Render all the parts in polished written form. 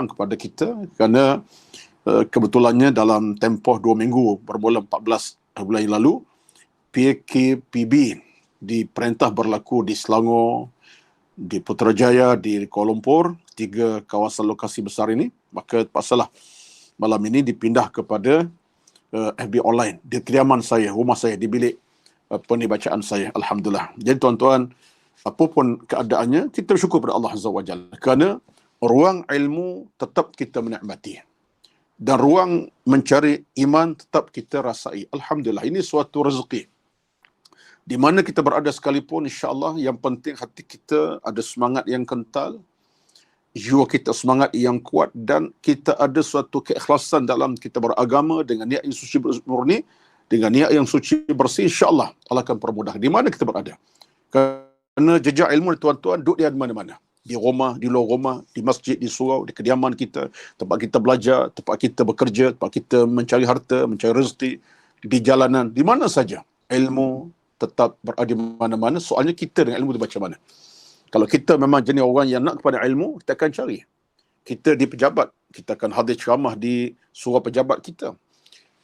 kepada kita kerana kebetulannya dalam tempoh 2 minggu bermula 14 bulan yang lalu, PKPB diperintah berlaku di Selangor, di Putrajaya, di Kuala Lumpur, 3 kawasan lokasi besar ini. Maka terpaksalah malam ini dipindah kepada FB online di kediaman saya, rumah saya, di bilik bacaan saya. Alhamdulillah. Jadi tuan-tuan, apapun keadaannya, kita bersyukur kepada Allah Azza wa Jalla kerana ruang ilmu tetap kita menikmati dan ruang mencari iman tetap kita rasai. Alhamdulillah, ini suatu rezeki. Di mana kita berada sekalipun, insya-Allah yang penting hati kita ada semangat yang kental, jiwa kita semangat yang kuat, dan kita ada suatu keikhlasan dalam kita beragama dengan niat yang suci murni, dengan niat yang suci bersih. Insya-Allah Allah akan permudah di mana kita berada. Kerana jejak ilmu tuan-tuan duduk di mana-mana. Di rumah, di luar rumah, di masjid, di surau, di kediaman kita, tempat kita belajar, tempat kita bekerja, tempat kita mencari harta, mencari rezeki, di jalanan, di mana saja. Ilmu tetap berada di mana-mana. Soalnya kita dengan ilmu itu macam mana. Kalau kita memang jenis orang yang nak kepada ilmu, kita akan cari. Kita di pejabat, kita akan hadir ceramah di surau pejabat kita.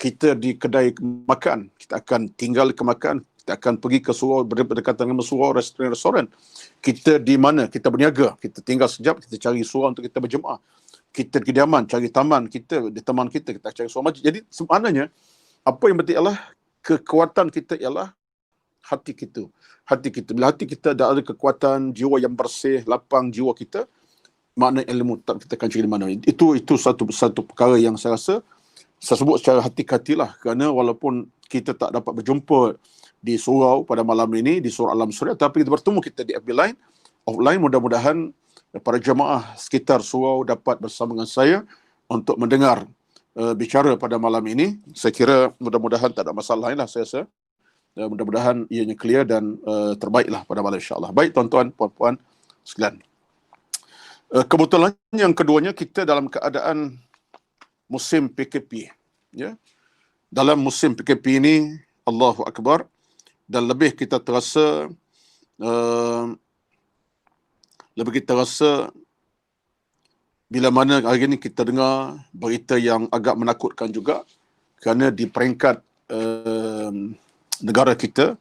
Kita di kedai makan, kita akan tinggal ke makan, kita akan pergi ke surau berdekatan dengan surau, restoran. Kita di mana? Kita berniaga. Kita tinggal sekejap, kita cari surau untuk kita berjemaah. Kita di kediaman, cari taman kita, di taman kita cari surau masjid. Jadi sebenarnya, apa yang penting ialah kekuatan kita ialah hati kita. Hati kita. Bila hati kita ada kekuatan, jiwa yang bersih, lapang jiwa kita, makna ilmu kita akan cari di mana. Itu satu perkara yang saya rasa, saya sebut secara hati-hatilah, kerana walaupun kita tak dapat berjumpa di surau pada malam ini, di surau Alam Suria, tapi kita bertemu kita di FB Line, offline. Mudah-mudahan para jemaah sekitar surau dapat bersama dengan saya untuk mendengar bicara pada malam ini. Saya kira mudah-mudahan tak ada masalah lain lah, saya rasa. Mudah-mudahan ianya clear dan terbaiklah pada malam, insya-Allah. Baik tuan-tuan, puan-puan sekalian. Kebetulan yang keduanya, kita dalam keadaan musim PKP. Ya. Dalam musim PKP ini, Allahu Akbar, dan lebih kita terasa bila mana hari ini kita dengar berita yang agak menakutkan juga, kerana di peringkat negara kita,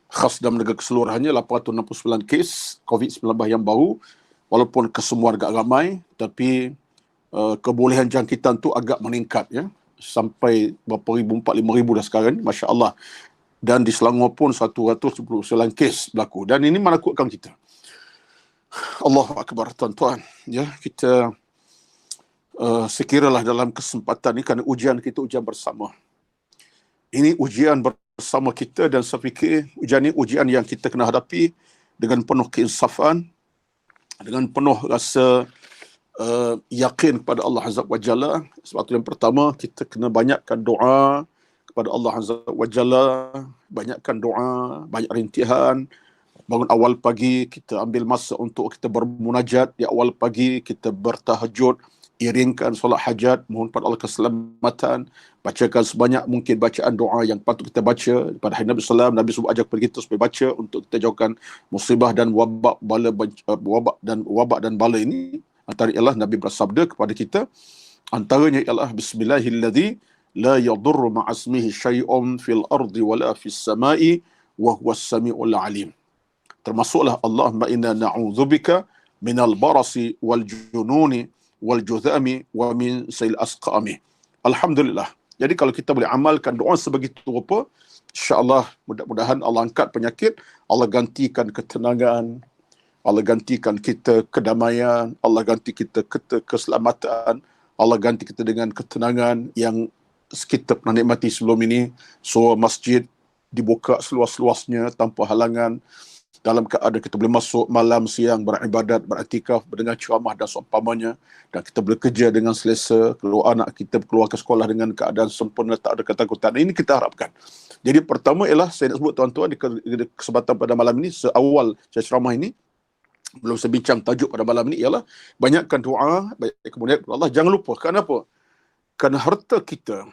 khas dalam negara keseluruhannya, 869 kes COVID-19 yang baru, walaupun kesemua agak ramai, tapi kebolehan jangkitan tu agak meningkat, ya, sampai berapa ribu, 4-5 ribu dah sekarang, Masya Allah. Dan di Selangor pun 129 kes berlaku. Dan ini menakutkan kita. Allahu Akbar, tuan-tuan. Ya, kita sekiralah dalam kesempatan ini, kerana ujian kita ujian bersama. Ini ujian bersama kita, dan saya fikir ujian ini ujian yang kita kena hadapi dengan penuh keinsafan, dengan penuh rasa yakin kepada Allah Azza wa Jalla. Sebab itu yang pertama, kita kena banyakkan doa kepada Allah Azza wa Jalla, banyakkan doa, banyak rintihan. Bangun awal pagi, kita ambil masa untuk kita bermunajat di awal pagi, kita bertahajud, iringkan solat hajat, mohon pada Allah keselamatan, bacakan sebanyak mungkin bacaan doa yang patut kita baca pada hari Nabi SAW. Nabi SAW ajak kepada kita supaya baca untuk kita jauhkan musibah dan wabak dan bala ini. Antara ialah Nabi bersabda kepada kita, antaranya ialah bismillahilladzi la yadurru ma'asmihi syai'un fil ardi wala fis sama'i wa huwas sami'ul alim. Termasuklah Allahumma inna na'udzubika minal barasi wal jununi wal judhami wa min sayil asqami. Alhamdulillah. Jadi kalau kita boleh amalkan doa sebegitu rupa, insya-Allah mudah-mudahan Allah angkat penyakit, Allah gantikan ketenangan, Allah gantikan kita kedamaian, Allah ganti kita keselamatan, Allah ganti kita dengan ketenangan yang kita pernah nikmati sebelum ini. Surau masjid dibuka seluas-luasnya tanpa halangan, dalam keadaan kita boleh masuk malam siang beribadat, beriktikaf, mendengar ceramah dan seumpamanya, dan kita boleh kerja dengan selesa, keluar anak kita keluar ke sekolah dengan keadaan sempurna, tak ada ketakutan. Ini kita harapkan. Jadi pertama ialah saya nak sebut tuan-tuan di kesempatan pada malam ini, seawal saya ceramah ini, belum saya bincang tajuk pada malam ini, ialah banyakkan doa, banyak kemudian Allah. Jangan lupa, kenapa? Kerana harta kita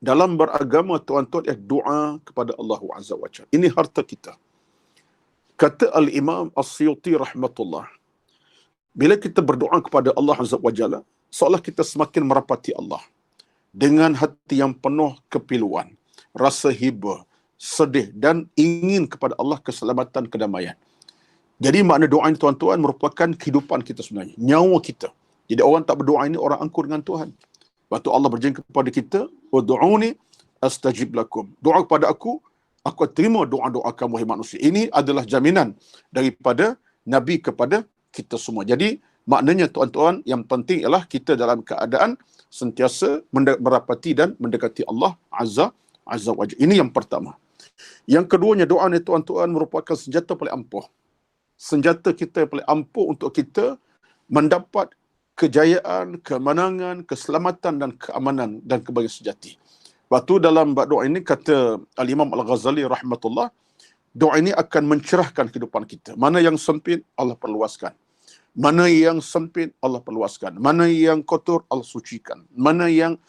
dalam beragama, tuan-tuan, doa kepada Allah Azza wa Jalla. Ini harta kita. Kata Al-Imam As-Suyuti rahmatullah, Bila kita berdoa kepada Allah Azza wa Jalla, seolah kita semakin merapati Allah dengan hati yang penuh kepiluan, rasa hiba, sedih dan ingin kepada Allah keselamatan, kedamaian. Jadi makna doa ini tuan-tuan merupakan kehidupan kita sebenarnya, nyawa kita. Jadi orang tak berdoa ini orang angkuh dengan Tuhan. Lepas tu Allah berjanji kepada kita, "Ud'uni astajib lakum." Doa kepada aku akan terima doa-doa kamu, wahai manusia. Ini adalah jaminan daripada Nabi kepada kita semua. Jadi maknanya tuan-tuan, yang penting ialah kita dalam keadaan sentiasa merapati dan mendekati Allah Azza wa Jalla. Ini yang pertama. Yang keduanya, doa ni tuan-tuan merupakan senjata paling ampuh. Senjata kita yang paling ampuh untuk kita mendapat kejayaan, kemenangan, keselamatan dan keamanan dan kebahagiaan sejati. Waktu dalam doa ini kata Al-Imam Al-Ghazali rahmatullah, doa ini akan mencerahkan kehidupan kita. Mana yang sempit, Allah perluaskan. Mana yang sempit, Allah perluaskan. Mana yang kotor, Allah sucikan. Mana yang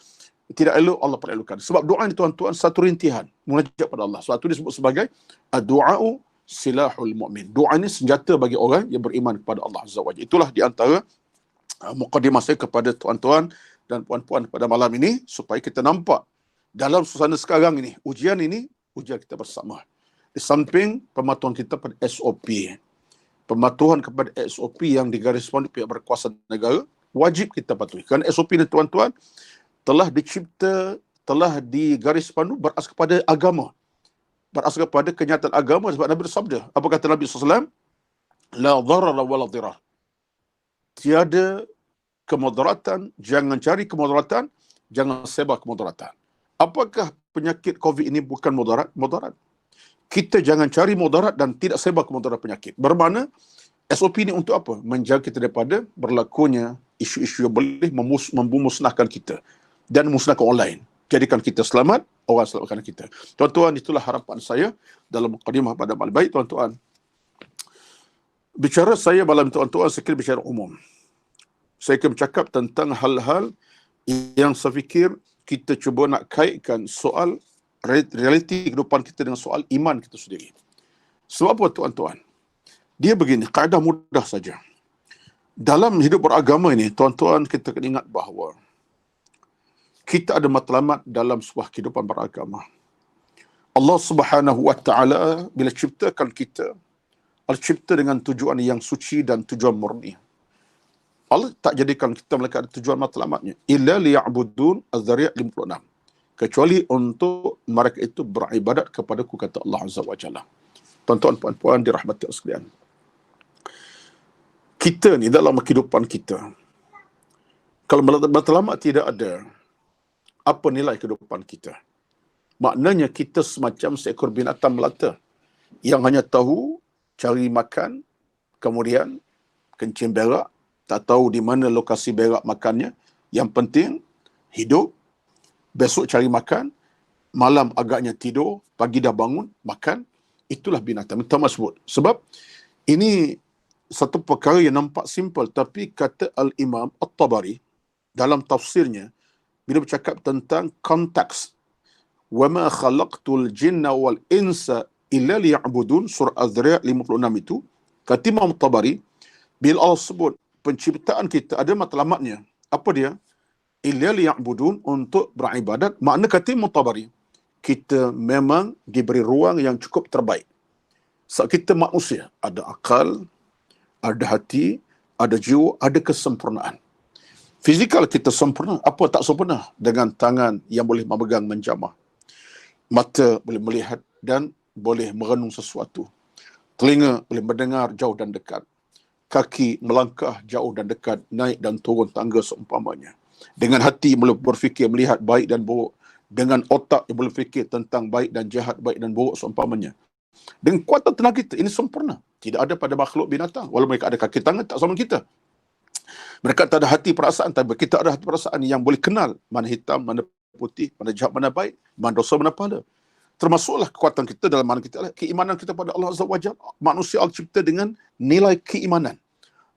tidak elok, Allah perelokkan. Sebab doa ini tuan-tuan satu rintihan munajat pada Allah. Sebab itu disebut sebagai ad-du'a'u silahul mu'min. Doa ini senjata bagi orang yang beriman kepada Allah Azza wa Jalla. Itulah di antara mukadimah saya kepada tuan-tuan dan puan-puan pada malam ini, supaya kita nampak dalam suasana sekarang ini, ujian ini, ujian kita bersama. Di samping pematuhan kita pada SOP, pematuhan kepada SOP yang digariskan oleh pihak berkuasa negara, wajib kita patuhi. Kerana SOP ini tuan-tuan telah dicipta, telah digariskan berasas kepada agama, berasas kepada kenyataan agama. Sebab Nabi bersabda, apa kata Nabi SAW? La dharara wa la dhirar. Tiada kemudaratan, jangan cari kemudaratan, jangan sebar kemudaratan. Apakah penyakit COVID ini bukan mudarat? Mudarat. Kita jangan cari mudarat dan tidak sebar kemudaratan penyakit. Bermakna SOP ini untuk apa? Menjaga kita daripada berlakunya isu-isu yang boleh memusnahkan kita dan memusnahkan orang lain. Jadikan kita selamat, orang selamatkan kita. Tuan-tuan, itulah harapan saya dalam mukadimah pada malam. Baik tuan-tuan, bicara saya malam tuan-tuan, saya kira bicara umum. Saya akan bercakap tentang hal-hal yang saya fikir kita cuba nak kaitkan soal realiti kehidupan kita dengan soal iman kita sendiri. Sebab apa tuan-tuan? Dia begini, kaedah mudah saja. Dalam hidup beragama ini, tuan-tuan, kita kena ingat bahawa kita ada matlamat dalam sebuah kehidupan beragama. Allah Subhanahu wa Ta'ala bila ciptakan kita, Allah cipta dengan tujuan yang suci dan tujuan murni. Allah tak jadikan kita mereka ada tujuan matlamatnya. Illa liya'budun az-zari' 56. Kecuali untuk mereka itu beribadat kepadaku, kata Allah Azza wa Jalla. Tuan-tuan, puan-puan dirahmati Allah sekalian. Kita ni dalam kehidupan kita, kalau matlamat tidak ada, apa nilai kehidupan kita? Maknanya kita semacam seekor binatang melata yang hanya tahu cari makan, kemudian kencing berak, tak tahu di mana lokasi berak makannya. Yang penting hidup, besok cari makan, malam agaknya tidur, pagi dah bangun, makan. Itulah binatang. Minta maaf sebut. Sebab ini satu perkara yang nampak simple, tapi kata Al-Imam At-Tabari dalam tafsirnya, bila bercakap tentang konteks, وَمَا خَلَقْتُ الْجِنَّ وَالْإِنْسَ إِلَّا لِيَعْبُدُونَ surah Az-Zariyat 56 itu, kata Imam Tabari, bila Allah sebut penciptaan kita ada matlamatnya, apa dia? Illa liya'budun, untuk beribadat. Makna kata Imam Tabari, kita memang diberi ruang yang cukup terbaik. Sebab kita manusia, ada akal, ada hati, ada jiwa, ada kesempurnaan. Fizikal kita sempurna, apa tak sempurna? Dengan tangan yang boleh memegang menjamah, mata boleh melihat dan boleh merenung sesuatu, telinga boleh mendengar jauh dan dekat, kaki melangkah jauh dan dekat, naik dan turun tangga seumpamanya. Dengan hati boleh berfikir, melihat baik dan buruk. Dengan otak yang boleh fikir tentang baik dan jahat, baik dan buruk seumpamanya. Dengan kuatan tenaga kita, ini sempurna. Tidak ada pada makhluk binatang. Walau mereka ada kaki tangan, tak sama kita. Mereka tak ada hati perasaan, tapi kita ada hati perasaan yang boleh kenal mana hitam, mana putih, mana jahat, mana baik, mana dosa, mana pahala. Termasuklah kekuatan kita dalam mana kita, keimanan kita pada Allah Azza wa Jalla. Manusia Allah cipta dengan nilai keimanan.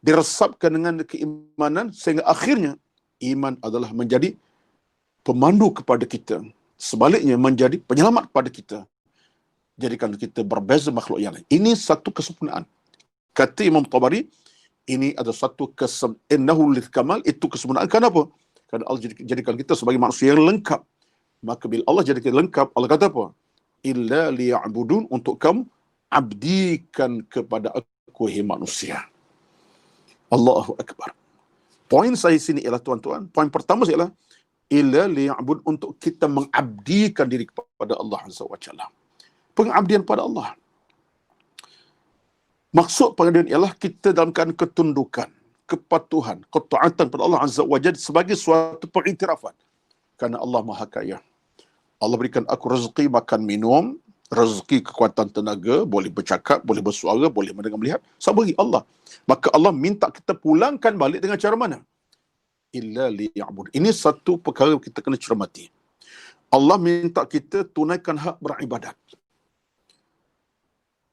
Diresapkan dengan keimanan sehingga akhirnya iman adalah menjadi pemandu kepada kita. Sebaliknya menjadi penyelamat kepada kita. Jadikan kita berbeza makhluk yang lain. Ini satu kesempurnaan. Kata Imam Tabari, Ini ada satu innahu lil kamal, itu kesempurnaan. Kenapa? Kerana Allah jadikan kita sebagai manusia yang lengkap. Maka bila Allah jadikan lengkap, Allah kata apa? Illa liya'budun, untuk kamu abdikan kepada aku, hai manusia. Allahu Akbar. Poin saya sini ialah tuan-tuan, poin pertama ialah illa liya'bud, untuk kita mengabdikan diri kepada Allah Azza wa Jalla. Pengabdian pada Allah. Maksud pengabdian ialah kita dalam keadaan ketundukan, kepatuhan, ketaatan pada Allah Azza wa Jalla sebagai suatu pengiktirafan. Kerana Allah Maha Kaya. Allah berikan aku rezeki makan minum, rezeki kekuatan tenaga, boleh bercakap, boleh bersuara, boleh mendengar melihat. Sama bagi Allah. Maka Allah minta kita pulangkan balik dengan cara mana? Illa liya'bud. Ini satu perkara kita kena cermati. Allah minta kita tunaikan hak beribadat.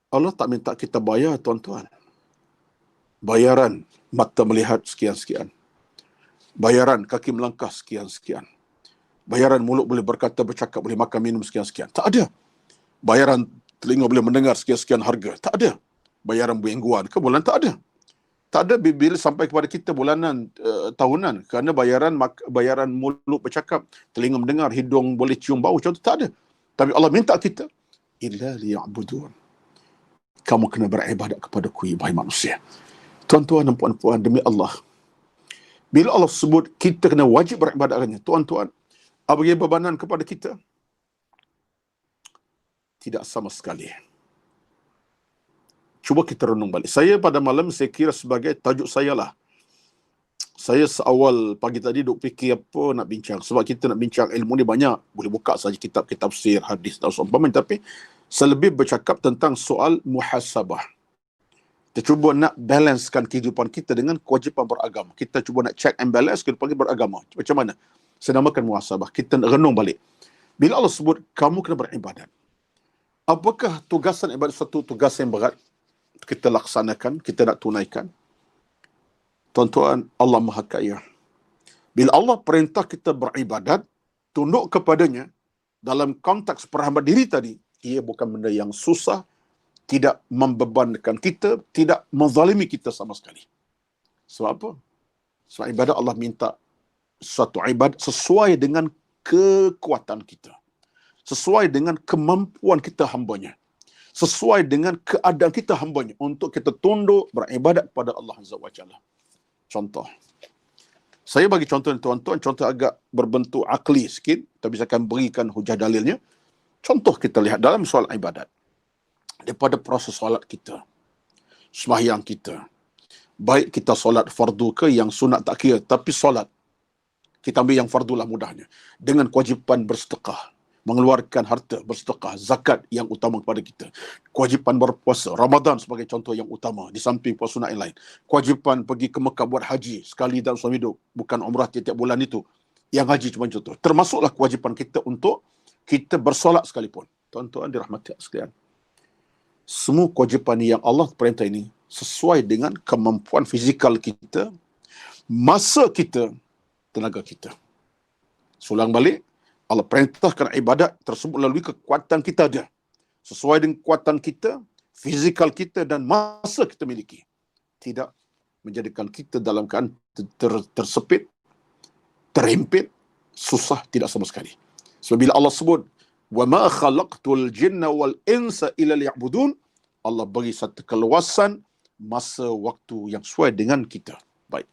Allah tak minta kita bayar, tuan-tuan. Bayaran mata melihat sekian-sekian. Bayaran kaki melangkah sekian-sekian. Bayaran mulut boleh berkata, bercakap, boleh makan, minum sekian-sekian. Tak ada. Bayaran telinga boleh mendengar sekian-sekian harga. Tak ada. Bayaran mingguan ke bulan, tak ada. Tak ada bila sampai kepada kita bulanan, tahunan. Kerana bayaran mulut bercakap, telinga mendengar, hidung boleh cium bau, contoh, tak ada. Tapi Allah minta kita, illa liya'budun. Kamu kena beribadat kepada-Ku, wahai manusia. Tuan-tuan dan puan-puan, demi Allah, bila Allah sebut kita kena wajib beribadat dengannya, tuan-tuan, apa yang bebanan kepada kita? Tidak sama sekali. Cuba kita renung balik. Saya pada malam, saya kira sebagai tajuk saya lah. Saya seawal pagi tadi duk fikir apa nak bincang. Sebab kita nak bincang ilmu ni banyak. Boleh buka saja kitab-kitab tafsir, hadis dan seumpamanya. Tapi selebih bercakap tentang soal muhasabah. Kita cuba nak balancekan kehidupan kita dengan kewajipan beragama. Kita cuba nak check and balance kehidupan kita beragama. Macam mana? Saya namakan muhasabah. Kita nak renung balik. Bila Allah sebut, kamu kena beribadat. Apakah tugasan ibadat satu tugas yang berat? Kita laksanakan, kita nak tunaikan. Tuan-tuan, Allah Maha Kaya. Bila Allah perintah kita beribadat, tunduk kepadanya, dalam konteks perhamba diri tadi, ia bukan benda yang susah, tidak membebankan kita, tidak menzalimi kita sama sekali. Sebab apa? Sebab ibadat Allah minta suatu ibadat sesuai dengan kekuatan kita. Sesuai dengan kemampuan kita hambanya. Sesuai dengan keadaan kita hambanya. Untuk kita tunduk beribadat pada Allah Azza wa Jalla. Contoh. Saya bagi contoh tuan-tuan, contoh agak berbentuk akli sikit, tapi saya akan berikan hujah dalilnya. Contoh kita lihat dalam soal ibadat. Daripada proses solat kita, sembahyang kita, baik kita solat fardu ke yang sunat tak kira, tapi solat, kita ambil yang fardu lah mudahnya. Dengan kewajipan bersedekah, mengeluarkan harta, bersedekah, zakat yang utama kepada kita. Kewajipan berpuasa, Ramadan sebagai contoh yang utama, di samping puasa sunat yang lain. Kewajipan pergi ke Mekah buat haji sekali dalam suami hidup, bukan umrah tiap-tiap bulan itu. Yang haji cuma contoh. Termasuklah kewajipan kita untuk kita bersolat sekalipun. Tuan-tuan dirahmati sekalian. Semua kewajipan yang Allah perintah ini sesuai dengan kemampuan fizikal kita, masa kita, tenaga kita. Sulang balik, Allah perintahkan ibadat tersebut melalui kekuatan kita ada. Sesuai dengan kekuatan kita, fizikal kita dan masa kita miliki. Tidak menjadikan kita dalam keadaan tersepit, terhimpit, susah, tidak sama sekali. Sebab bila Allah sebut, وَمَا خَلَقْتُ الْجِنَّ وَالْإِنسَ إِلَّا لِيَعْبُدُونَ, Allah bagi satu keluasan masa waktu yang sesuai dengan kita. Baik.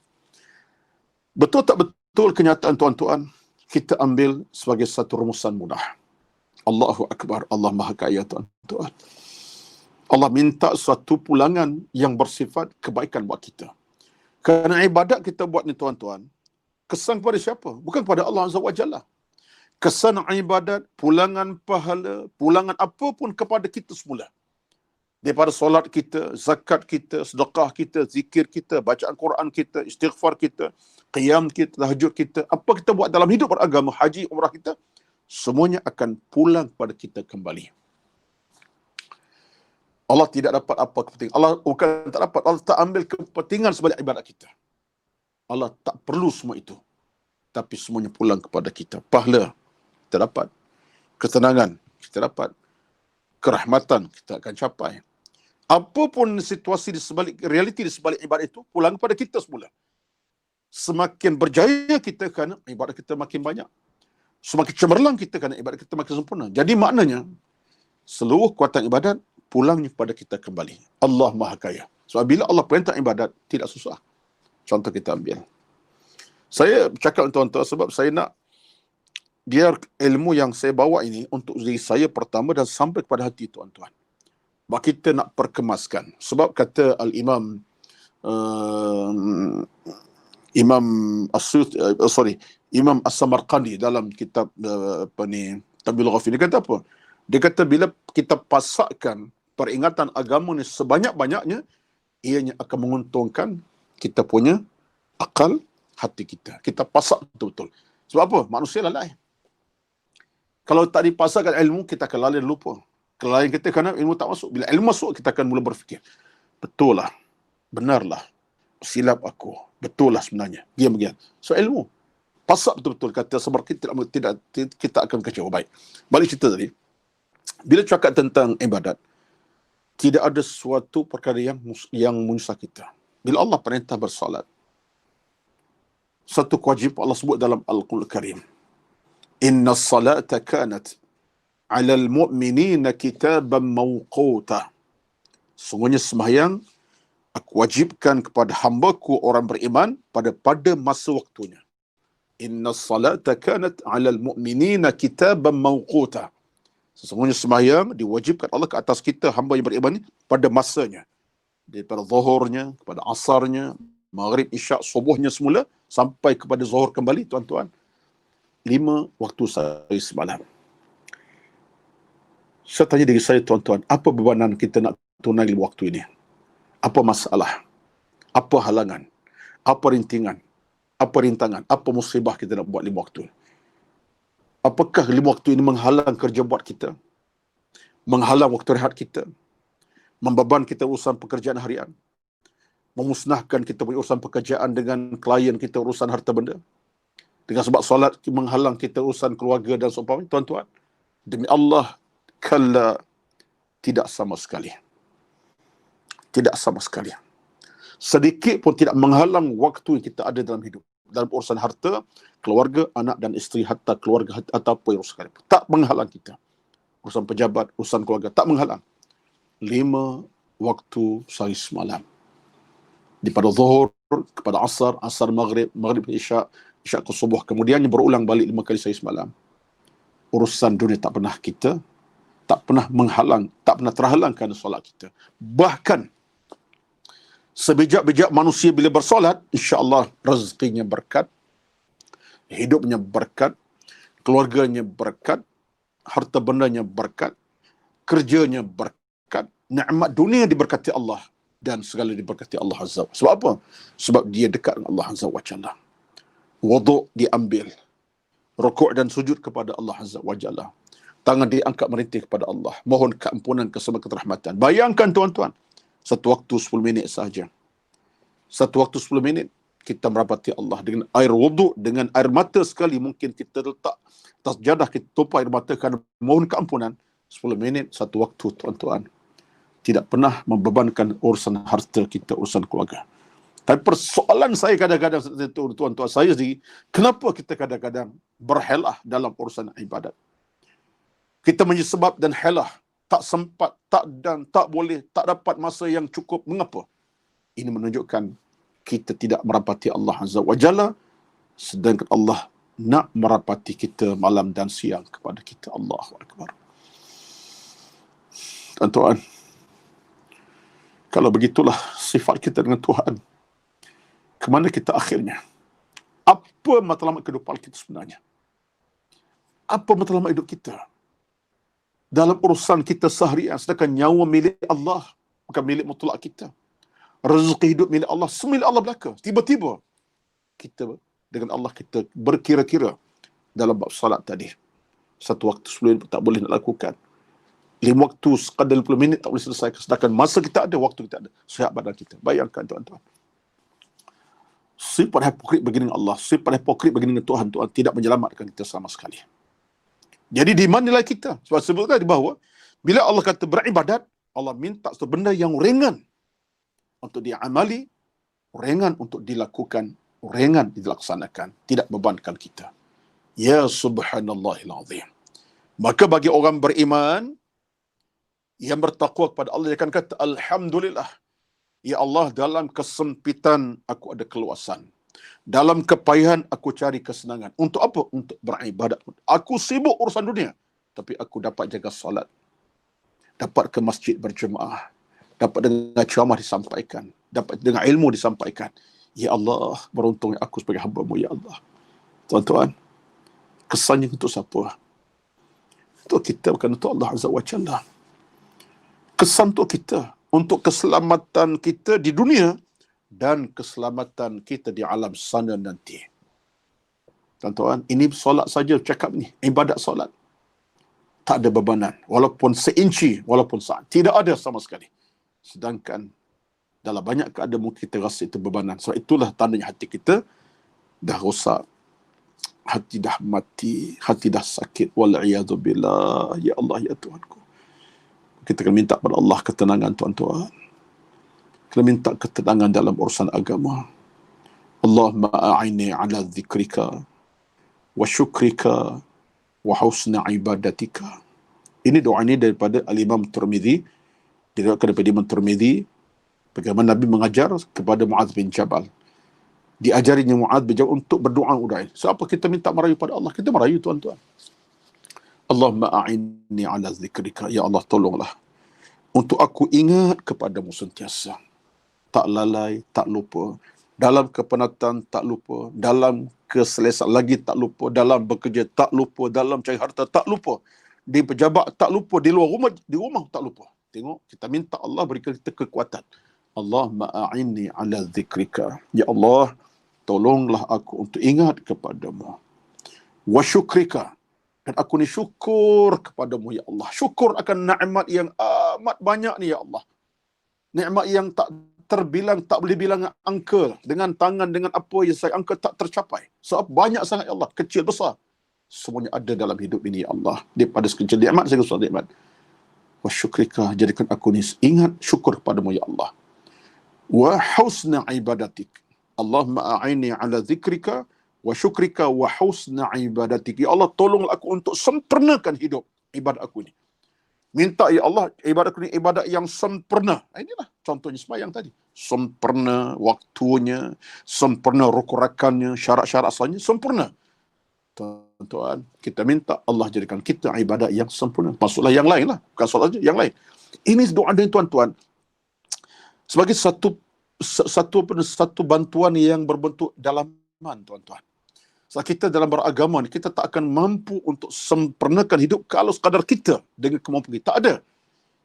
Betul tak betul kenyataan tuan-tuan? Kita ambil sebagai satu rumusan mudah. Allahu Akbar, Allah Maha Kaya tuan-tuan. Allah minta suatu pulangan yang bersifat kebaikan buat kita. Kerana ibadat kita buat ni tuan-tuan, kesan kepada siapa? Bukan kepada Allah Azza wa Jalla. Kesan ibadat, pulangan pahala, pulangan apapun kepada kita semula. Daripada solat kita, zakat kita, sedekah kita, zikir kita, bacaan Quran kita, istighfar kita, qiyam kita, tahajud kita, apa kita buat dalam hidup beragama, haji, umrah kita, semuanya akan pulang kepada kita kembali. Allah tidak dapat apa kepentingan. Allah bukan tak dapat, Allah tak ambil kepentingan sebagai ibadat kita. Allah tak perlu semua itu. Tapi semuanya pulang kepada kita. Pahala kita dapat. Ketenangan kita dapat. Kerahmatan kita akan capai. Apapun situasi di sebalik, realiti di sebalik ibadat itu, pulang kepada kita semula. Semakin berjaya kita kerana ibadat kita makin banyak. Semakin cemerlang kita kerana ibadat kita makin sempurna. Jadi maknanya, seluruh kuatan ibadat pulangnya kepada kita kembali. Allah Maha Kaya. Sebab bila Allah perintah ibadat, tidak susah. Contoh kita ambil. Saya cakap dengan tuan-tuan sebab saya nak biar ilmu yang saya bawa ini untuk diri saya pertama dan sampai kepada hati tuan-tuan. Sebab kita nak perkemaskan. Sebab kata Al-Imam Imam Imam As-Samarqandi dalam kitab Tabiul Ghafir, dia kata apa? Dia kata bila kita pasakkan peringatan agama ni sebanyak-banyaknya, ianya akan menguntungkan kita punya akal hati kita. Kita pasak betul-betul. Sebab apa? Manusia lalai. Kalau tak dipasakkan ilmu, kita akan lalai lupa. Kelalaian kita kerana ilmu tak masuk. Bila ilmu masuk, kita akan mula berfikir, betul lah, benarlah, silap aku, betul lah sebenarnya. Diam-diam. So ilmu. Pasak betul-betul. Kata Samarqandi, tidak, kita akan kecewa. Baik. Balik cerita tadi. Bila cakap tentang ibadat, tidak ada sesuatu perkara yang menyusah kita. Bila Allah perintah bersolat, satu kewajipan Allah sebut dalam Al-Quran Karim. Inna salata kanat ala al-mu'minina kitaban mawquta. Sungguhnya sembahyang aku wajibkan kepada hamba-Ku orang beriman pada masa waktunya. Inna salata kanat ala al-mu'minina kitaban mawquta. Sesungguhnya sembahyang diwajibkan Allah ke atas kita hamba yang beriman pada masanya. Daripada zuhurnya kepada asarnya, maghrib, isyak, subuhnya semula sampai kepada zuhur kembali, tuan-tuan. 5 waktu sehari semalam. Saya tanya diri saya, tuan-tuan, apa bebanan kita nak tunai 5 waktu ini? Apa masalah? Apa halangan? Apa rintangan? Apa musibah kita nak buat 5 waktu? Apakah 5 waktu ini menghalang kerja buat kita? Menghalang waktu rehat kita? Membeban kita urusan pekerjaan harian? Memusnahkan kita punya urusan pekerjaan dengan klien kita, urusan harta benda? Dengan sebab solat menghalang kita urusan keluarga dan seumpamanya, tuan-tuan? Demi Allah, kalla, tidak sama sekali. Tidak sama sekali. Sedikit pun tidak menghalang waktu yang kita ada dalam hidup. Dalam urusan harta, keluarga, anak dan isteri, hatta keluarga, atau apa yang urusan. Tak menghalang kita. Urusan pejabat, urusan keluarga, tak menghalang. 5 waktu sehari semalam. Daripada zuhur kepada asar, asar maghrib, maghrib isyak, isyak ke subuh. Kemudiannya berulang balik 5 kali sehari semalam. Urusan dunia tak pernah kita, tak pernah menghalang, tak pernah terhalang kerana solat kita. Bahkan, sebijak-bijak manusia bila bersolat, insya-Allah rezekinya berkat, hidupnya berkat, keluarganya berkat, harta bendanya berkat, kerjanya berkat, nikmat dunia diberkati Allah dan segala diberkati Allah Azza. Sebab apa? Sebab dia dekat dengan Allah Azza wa Jalla. Wuduk diambil, rukuk dan sujud kepada Allah Azza wa Jalla. Tangan diangkat merintih kepada Allah, mohon keampunan, keselamatan, kerahmatan. Bayangkan, tuan-tuan, satu waktu 10 minit sahaja. Satu waktu 10 minit kita merapati Allah dengan air wuduk, dengan air mata sekali. Mungkin kita letak atas jadah, kita tumpah air mata kerana mohon keampunan. 10 minit satu waktu, tuan-tuan. Tidak pernah membebankan urusan harta kita, urusan keluarga. Tapi persoalan saya kadang-kadang, tuan-tuan, saya sendiri, kenapa kita kadang-kadang berhelah dalam urusan ibadat? Kita menyebab dan helah, tak sempat, tak boleh, tak dapat masa yang cukup. Mengapa? Ini menunjukkan kita tidak merapati Allah Azza wa Jalla, sedangkan Allah nak merapati kita malam dan siang kepada kita. Allahu Akbar. Tuan-tuan, kalau begitulah sifat kita dengan Tuhan, ke mana kita akhirnya? Apa matlamat kehidupan kita sebenarnya? Apa matlamat hidup kita? Dalam urusan kita seharian, sedangkan nyawa milik Allah, bukan milik mutlak kita. Rezeki hidup milik Allah, semua milik Allah belaka. Tiba-tiba, kita dengan Allah kita berkira-kira dalam bab salat tadi. Satu waktu 10 minit tak boleh nak lakukan. 5 waktu sekadar 20 minit tak boleh selesai. Sedangkan masa kita ada, waktu kita ada. Sihat badan kita. Bayangkan, tuan-tuan. Sifat hipokrit begini dengan Allah, sifat hipokrit begini dengan Tuhan, Tuhan tidak menyelamatkan kita sama sekali. Jadi di mana nilai kita? Sebab sebutkan di bawah, bila Allah kata beribadat, Allah minta satu benda yang ringan untuk diamali, ringan untuk dilakukan, ringan dilaksanakan, tidak bebankan kita. Ya subhanallahil azim. Maka bagi orang beriman yang bertakwa kepada Allah, dia akan kata, Alhamdulillah, ya Allah, dalam kesempitan aku ada keluasan. Dalam kepayahan aku cari kesenangan. Untuk apa? Untuk beribadat. Aku sibuk urusan dunia, tapi aku dapat jaga solat, dapat ke masjid berjemaah, dapat dengar ceramah disampaikan, dapat dengar ilmu disampaikan. Ya Allah, beruntungnya aku sebagai hamba-Mu, ya Allah. Tuan-tuan, kesannya untuk siapa? Untuk kita, bukan untuk Allah Azza wa Jalla. Kesan untuk kita, untuk keselamatan kita di dunia dan keselamatan kita di alam sana nanti. Tuan-tuan, ini solat saja cakap ni, ibadat solat. Tak ada bebanan, walaupun seinci, walaupun saat. Tidak ada sama sekali. Sedangkan dalam banyak keadaan mungkin kita rasa itu bebanan. Sebab itulah tandanya hati kita dah rosak. Hati dah mati, hati dah sakit. Wal'iyadzubillah. Ya Allah, ya Tuhanku. Kita kena minta kepada Allah ketenangan, tuan-tuan. Kena minta ketenangan dalam urusan agama. Allahumma a'inni ala zikrika wa syukrika wa husna ibadatika. Ini doa ini daripada Al-Imam Tirmidzi. Diriwayatkan daripada Imam Tirmidzi bagaimana Nabi mengajar kepada Muadz bin Jabal. Diajarinya Muadz bin Jabal untuk berdoa udail. Siapa kita minta merayu pada Allah? Kita merayu, tuan-tuan. Allahumma a'inni ala zikrika. Ya Allah, tolonglah untuk aku ingat kepadamu sentiasa. Tak lalai, tak lupa. Dalam kepenatan tak lupa. Dalam keselesaan lagi tak lupa. Dalam bekerja tak lupa. Dalam cari harta tak lupa. Di pejabat tak lupa. Di luar rumah, di rumah tak lupa. Tengok, kita minta Allah berikan kita kekuatan. Allahumma a'inni ala zikrika. Ya Allah, tolonglah aku untuk ingat kepadamu. Wa syukrika. Dan aku ni syukur kepadamu, ya Allah. Syukur akan nikmat yang amat banyak ni, ya Allah. Nikmat yang tak terbilang, tak boleh bilang angka. Dengan tangan, dengan apa yang saya angka tak tercapai. Sebab banyak sangat, ya Allah. Kecil, besar. Semuanya ada dalam hidup ini, ya Allah. Daripada sekecil nikmat, saya besar nikmat. Wa syukrika. Jadikan aku ni ingat syukur kepadamu, ya Allah. Wa husna ibadatik. Allahumma a'inni ala zikrika wa syukrika wa husna ibadatik. Ya Allah, tolonglah aku untuk sempurnakan hidup ibadat aku ni. Minta, ya Allah, ibadat aku ni ibadat yang sempurna. Inilah contohnya sembahyang tadi. Sempurna waktunya, sempurna rukun-rakannya, syarat-syarat asalnya, sempurna. Tuan-tuan, kita minta Allah jadikan kita ibadat yang sempurna. Maksudlah yang lain lah. Bukan solat saja, yang lain. Ini doa dari tuan-tuan. Sebagai satu bantuan yang berbentuk dalaman, tuan-tuan. Sebab kita dalam beragama ni, kita tak akan mampu untuk sempurnakan hidup kalau sekadar kita dengan kemampuan kita. Tak ada.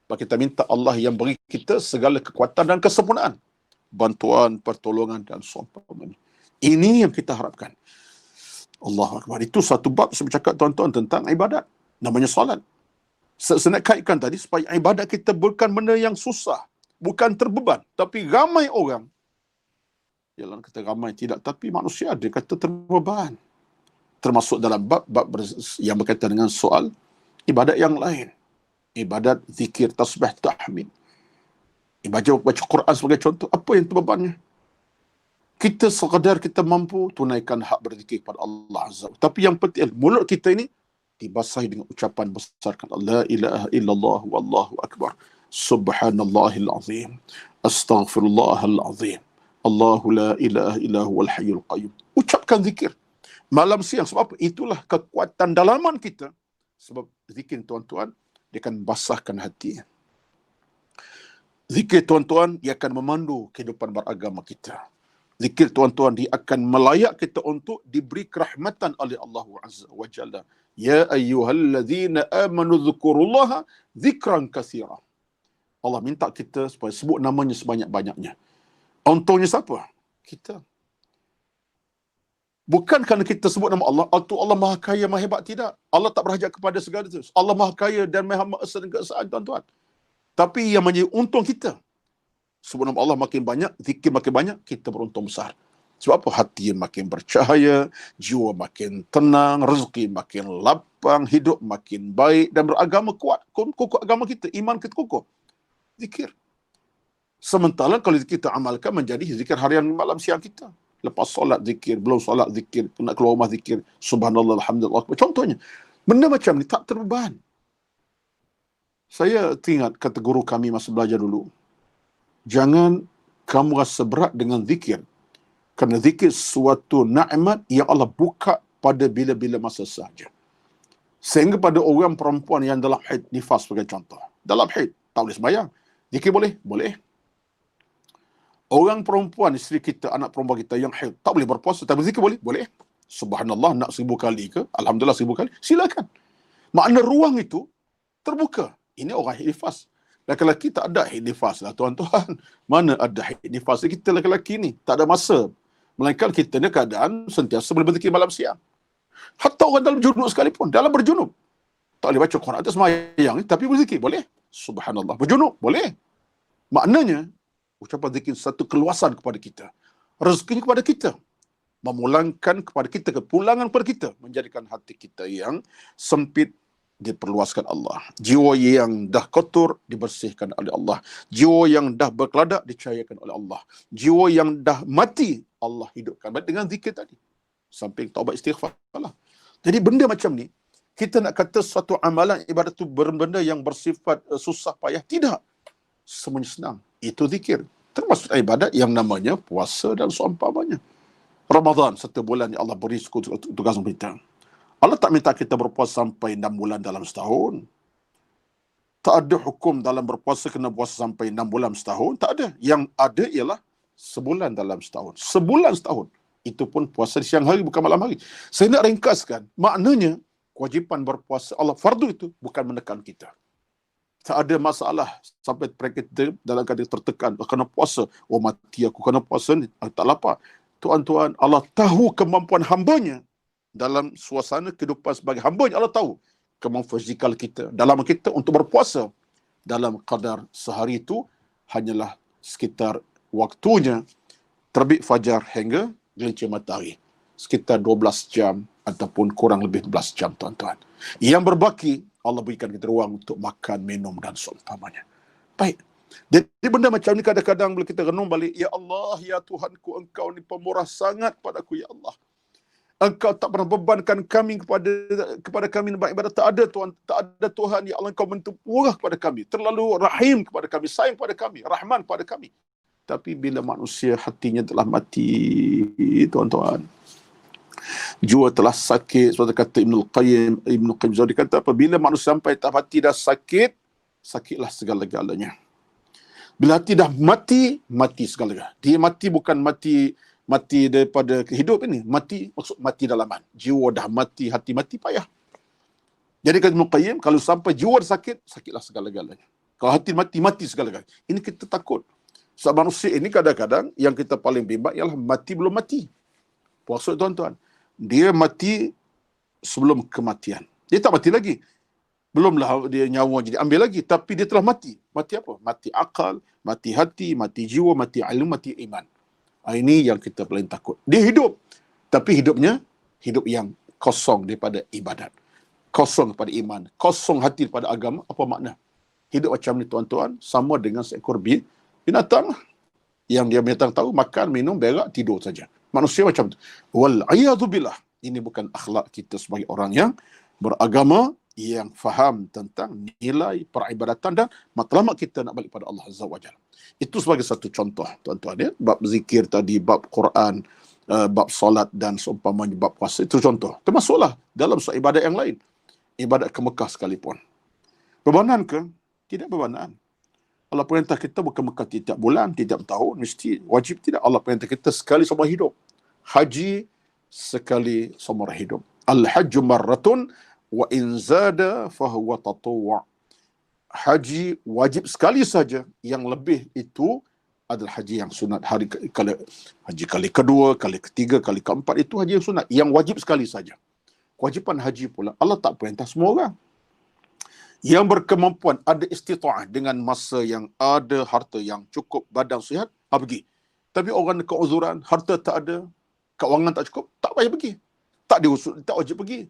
Sebab kita minta Allah yang beri kita segala kekuatan dan kesempurnaan. Bantuan, pertolongan dan seumpamanya. Ini yang kita harapkan. Allahu Akbar. Itu satu bab saya bercakap, tuan-tuan, tentang ibadat. Namanya solat. Saya nak kaitkan tadi supaya ibadat kita bukan benda yang susah. Bukan terbeban. Tapi ramai orang, yalah kata ramai tidak, tapi manusia dia kata terbeban. Termasuk dalam bab yang berkaitan dengan soal ibadat yang lain. Ibadat zikir, tasbih, tahmid. Baca Quran sebagai contoh. Apa yang terbebannya? Kita sekadar kita mampu tunaikan hak berzikir kepada Allah Azza. Tapi yang penting, mulut kita ini dibasahi dengan ucapan besarkan la ilaha illallah wallahu akbar. Subhanallahil azim. Astaghfirullahal azim. Allahu la ilaha illa huwal hayyul qayyum. Ucapkan zikir malam siang. Sebab apa? Itulah kekuatan dalaman kita. Sebab zikir, tuan-tuan, dia akan basahkan hati. Zikir, tuan-tuan, dia akan memandu kehidupan beragama kita. Zikir, tuan-tuan, dia akan melayak kita untuk diberi kerahmatan oleh Allah Azza wa Jalla. Ya ayyuhallazina amanu dzkurullaha dzikran katsira. Allah minta kita supaya sebut namanya sebanyak-banyaknya. Untungnya siapa? Kita. Bukan kerana kita sebut nama Allah, Allah Maha Kaya, Maha Hebat. Tidak. Allah tak berhajat kepada segala itu. Allah Maha Kaya dan Maha Esa dan keesaan, tuan-tuan. Tapi yang menjadi untung kita, sebut nama Allah makin banyak, zikir makin banyak, kita beruntung besar. Sebab apa? Hati makin bercahaya, jiwa makin tenang, rezeki makin lapang, hidup makin baik dan beragama kuat. Kukuh agama kita, iman kita kukuh. zikir. Sementara kalau kita amalkan menjadi zikir harian malam siang kita. Lepas solat zikir, belum solat zikir, nak keluar rumah zikir, subhanallah, alhamdulillah. Contohnya, benda macam ni tak terbeban. Saya teringat kata guru kami masa belajar dulu, jangan kamu rasa berat dengan zikir. Kerana zikir suatu nikmat yang Allah buka pada bila-bila masa sahaja. Sehingga pada orang perempuan yang dalam haid nifas sebagai contoh. Dalam haid, tak boleh sembahyang. Zikir boleh? Boleh. Orang perempuan, isteri kita, anak perempuan kita yang haid, tak boleh berpuasa, tapi zikir boleh? Boleh. Subhanallah, nak 1000 kali ke? Alhamdulillah 1000 kali? Silakan. Makna ruang itu terbuka. Ini orang haid nifas. Laki-laki tak ada haid nifas lah, tuan-tuan. Mana ada haid nifas? Kita laki-laki ni, tak ada masa. Melainkan kita ni keadaan sentiasa boleh berzikir malam siang. Hatta orang dalam junub sekalipun, dalam berjunub, tak boleh baca Quran atas sembahyang, tapi berzikir, boleh. Subhanallah, berjunub, boleh. Maknanya, ucapan zikir satu keluasan kepada kita. Rezekinya kepada kita. Memulangkan kepada kita, kepulangan kepada kita. Menjadikan hati kita yang sempit diperluaskan Allah. Jiwa yang dah kotor dibersihkan oleh Allah. Jiwa yang dah berkeladak dicahayakan oleh Allah. Jiwa yang dah mati Allah hidupkan dengan zikir tadi. Samping taubat istighfar lah. Jadi benda macam ni, kita nak kata suatu amalan ibadat tu benda yang bersifat susah payah. Tidak. Semuanya senang. Itu zikir. Termasuk ibadat yang namanya puasa dan seumpamanya. Ramadan, satu bulan yang Allah beri tugas kita. Allah tak minta kita berpuasa sampai 6 bulan dalam setahun. Tak ada hukum dalam berpuasa kena puasa sampai 6 bulan setahun. Tak ada. Yang ada ialah sebulan dalam setahun. Sebulan setahun. Itu pun puasa di siang hari, bukan malam hari. Saya nak ringkaskan. Maknanya, kewajipan berpuasa Allah fardu itu bukan menekan kita. Tak ada masalah sampai kita dalam keadaan tertekan. Kena puasa. Oh, mati aku kena puasa ni. Tak lapar. Tuan-tuan, Allah tahu kemampuan hambanya. Dalam suasana kehidupan sebagai hambanya, Allah tahu kemampuan fizikal kita. Dalam kita untuk berpuasa. Dalam kadar sehari itu, hanyalah sekitar waktunya terbit fajar hingga gelincir matahari. Sekitar 12 jam ataupun kurang lebih 12 jam, tuan-tuan. Yang berbaki, Allah berikan kita ruang untuk makan, minum dan seumpamanya. Baik. Jadi benda macam ni kadang-kadang bila kita renung balik, ya Allah, ya Tuhanku, Engkau ni pemurah sangat padaku, ya Allah. Engkau tak pernah bebankan kami kepada kami nak ibadat. Tak ada Tuhan, tak ada Tuhan, ya Allah, Engkau murah kepada kami, terlalu rahim kepada kami, sayang kepada kami, rahman kepada kami. Tapi bila manusia hatinya telah mati, tuan-tuan, jiwa telah sakit, seperti kata Ibn Qayyim Jauzi kata, apabila manusia sampai tahap hati dah sakit, sakitlah segala-galanya. Bila hati dah mati, mati segala-galanya. Dia mati bukan mati daripada hidup ini. Mati, maksud mati dalaman. Jiwa dah mati, hati mati, payah. Jadi kata Ibn Qayyim, kalau sampai jiwa dah sakit, sakitlah segala-galanya. Kalau hati mati, mati segala-galanya. Ini kita takut. Sebab manusia ini kadang-kadang yang kita paling bimbang ialah mati belum mati. Maksud tuan-tuan, dia mati sebelum kematian. Dia tak mati lagi. Belumlah dia nyawa jadi ambil lagi, tapi dia telah mati. Mati apa? Mati akal, mati hati, mati jiwa, mati ilmu, mati iman. Ini yang kita paling takut. Dia hidup, tapi hidupnya hidup yang kosong daripada ibadat, kosong daripada iman, kosong hati daripada agama. Apa makna? Hidup macam ni, tuan-tuan, sama dengan seekor binatang yang dia binatang tahu makan, minum, berak, tidur saja. Manusia macam tu. Wal'iyadzubillah. Ini bukan akhlak kita sebagai orang yang beragama, yang faham tentang nilai peribadatan dan matlamat kita nak balik pada Allah Azza wa Jalla. Itu sebagai satu contoh, tuan-tuan, ya. Bab zikir tadi, bab Quran, bab solat dan seumpamanya bab puasa, itu contoh. Termasuklah dalam soal ibadat yang lain. Ibadat ke Mekah sekalipun. Berbanan ke? Tidak berbanan. Allah perintah kita bukan Mekah tiap bulan, tiap tahun, mesti wajib tidak. Allah perintah kita sekali seumur hidup. Haji sekali seumur hidup. Al-hajju marratun wa in zada fahuwa tatawwu'. Haji wajib sekali saja, yang lebih itu adalah haji yang sunat. Haji kali kedua, kali ketiga, kali keempat, itu haji yang sunat. Yang wajib sekali saja. Kewajipan haji pula, Allah tak perintah semua orang. Yang berkemampuan, ada istita'ah dengan masa yang ada, harta yang cukup, badan sihat, pergi. Tapi orang keuzuran, harta tak ada, keuangan tak cukup, tak payah pergi. Tak diusul, tak wajib pergi.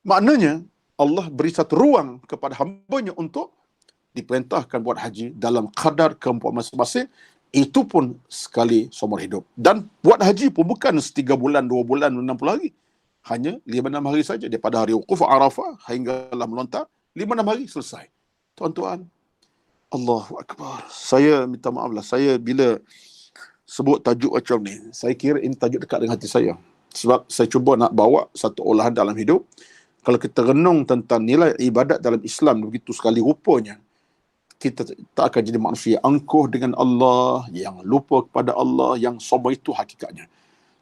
Maknanya, Allah beri satu ruang kepada hambanya untuk diperintahkan buat haji dalam kadar kemampuan masing-masing, itu pun sekali seumur hidup. Dan buat haji pun bukan 3 bulan, 2 bulan, 60 hari. Hanya 5-6 hari saja. Daripada hari wukuf Arafah hinggalah melontar, 5-6 hari selesai. Tuan-tuan, Allahu Akbar. Saya minta maaf lah. Saya bila sebut tajuk macam ni, saya kira ini tajuk dekat dengan hati saya. Sebab saya cuba nak bawa satu olahan dalam hidup. Kalau kita renung tentang nilai ibadat dalam Islam begitu sekali rupanya, kita tak akan jadi manusia angkuh dengan Allah, yang lupa kepada Allah, yang sombong. Itu hakikatnya.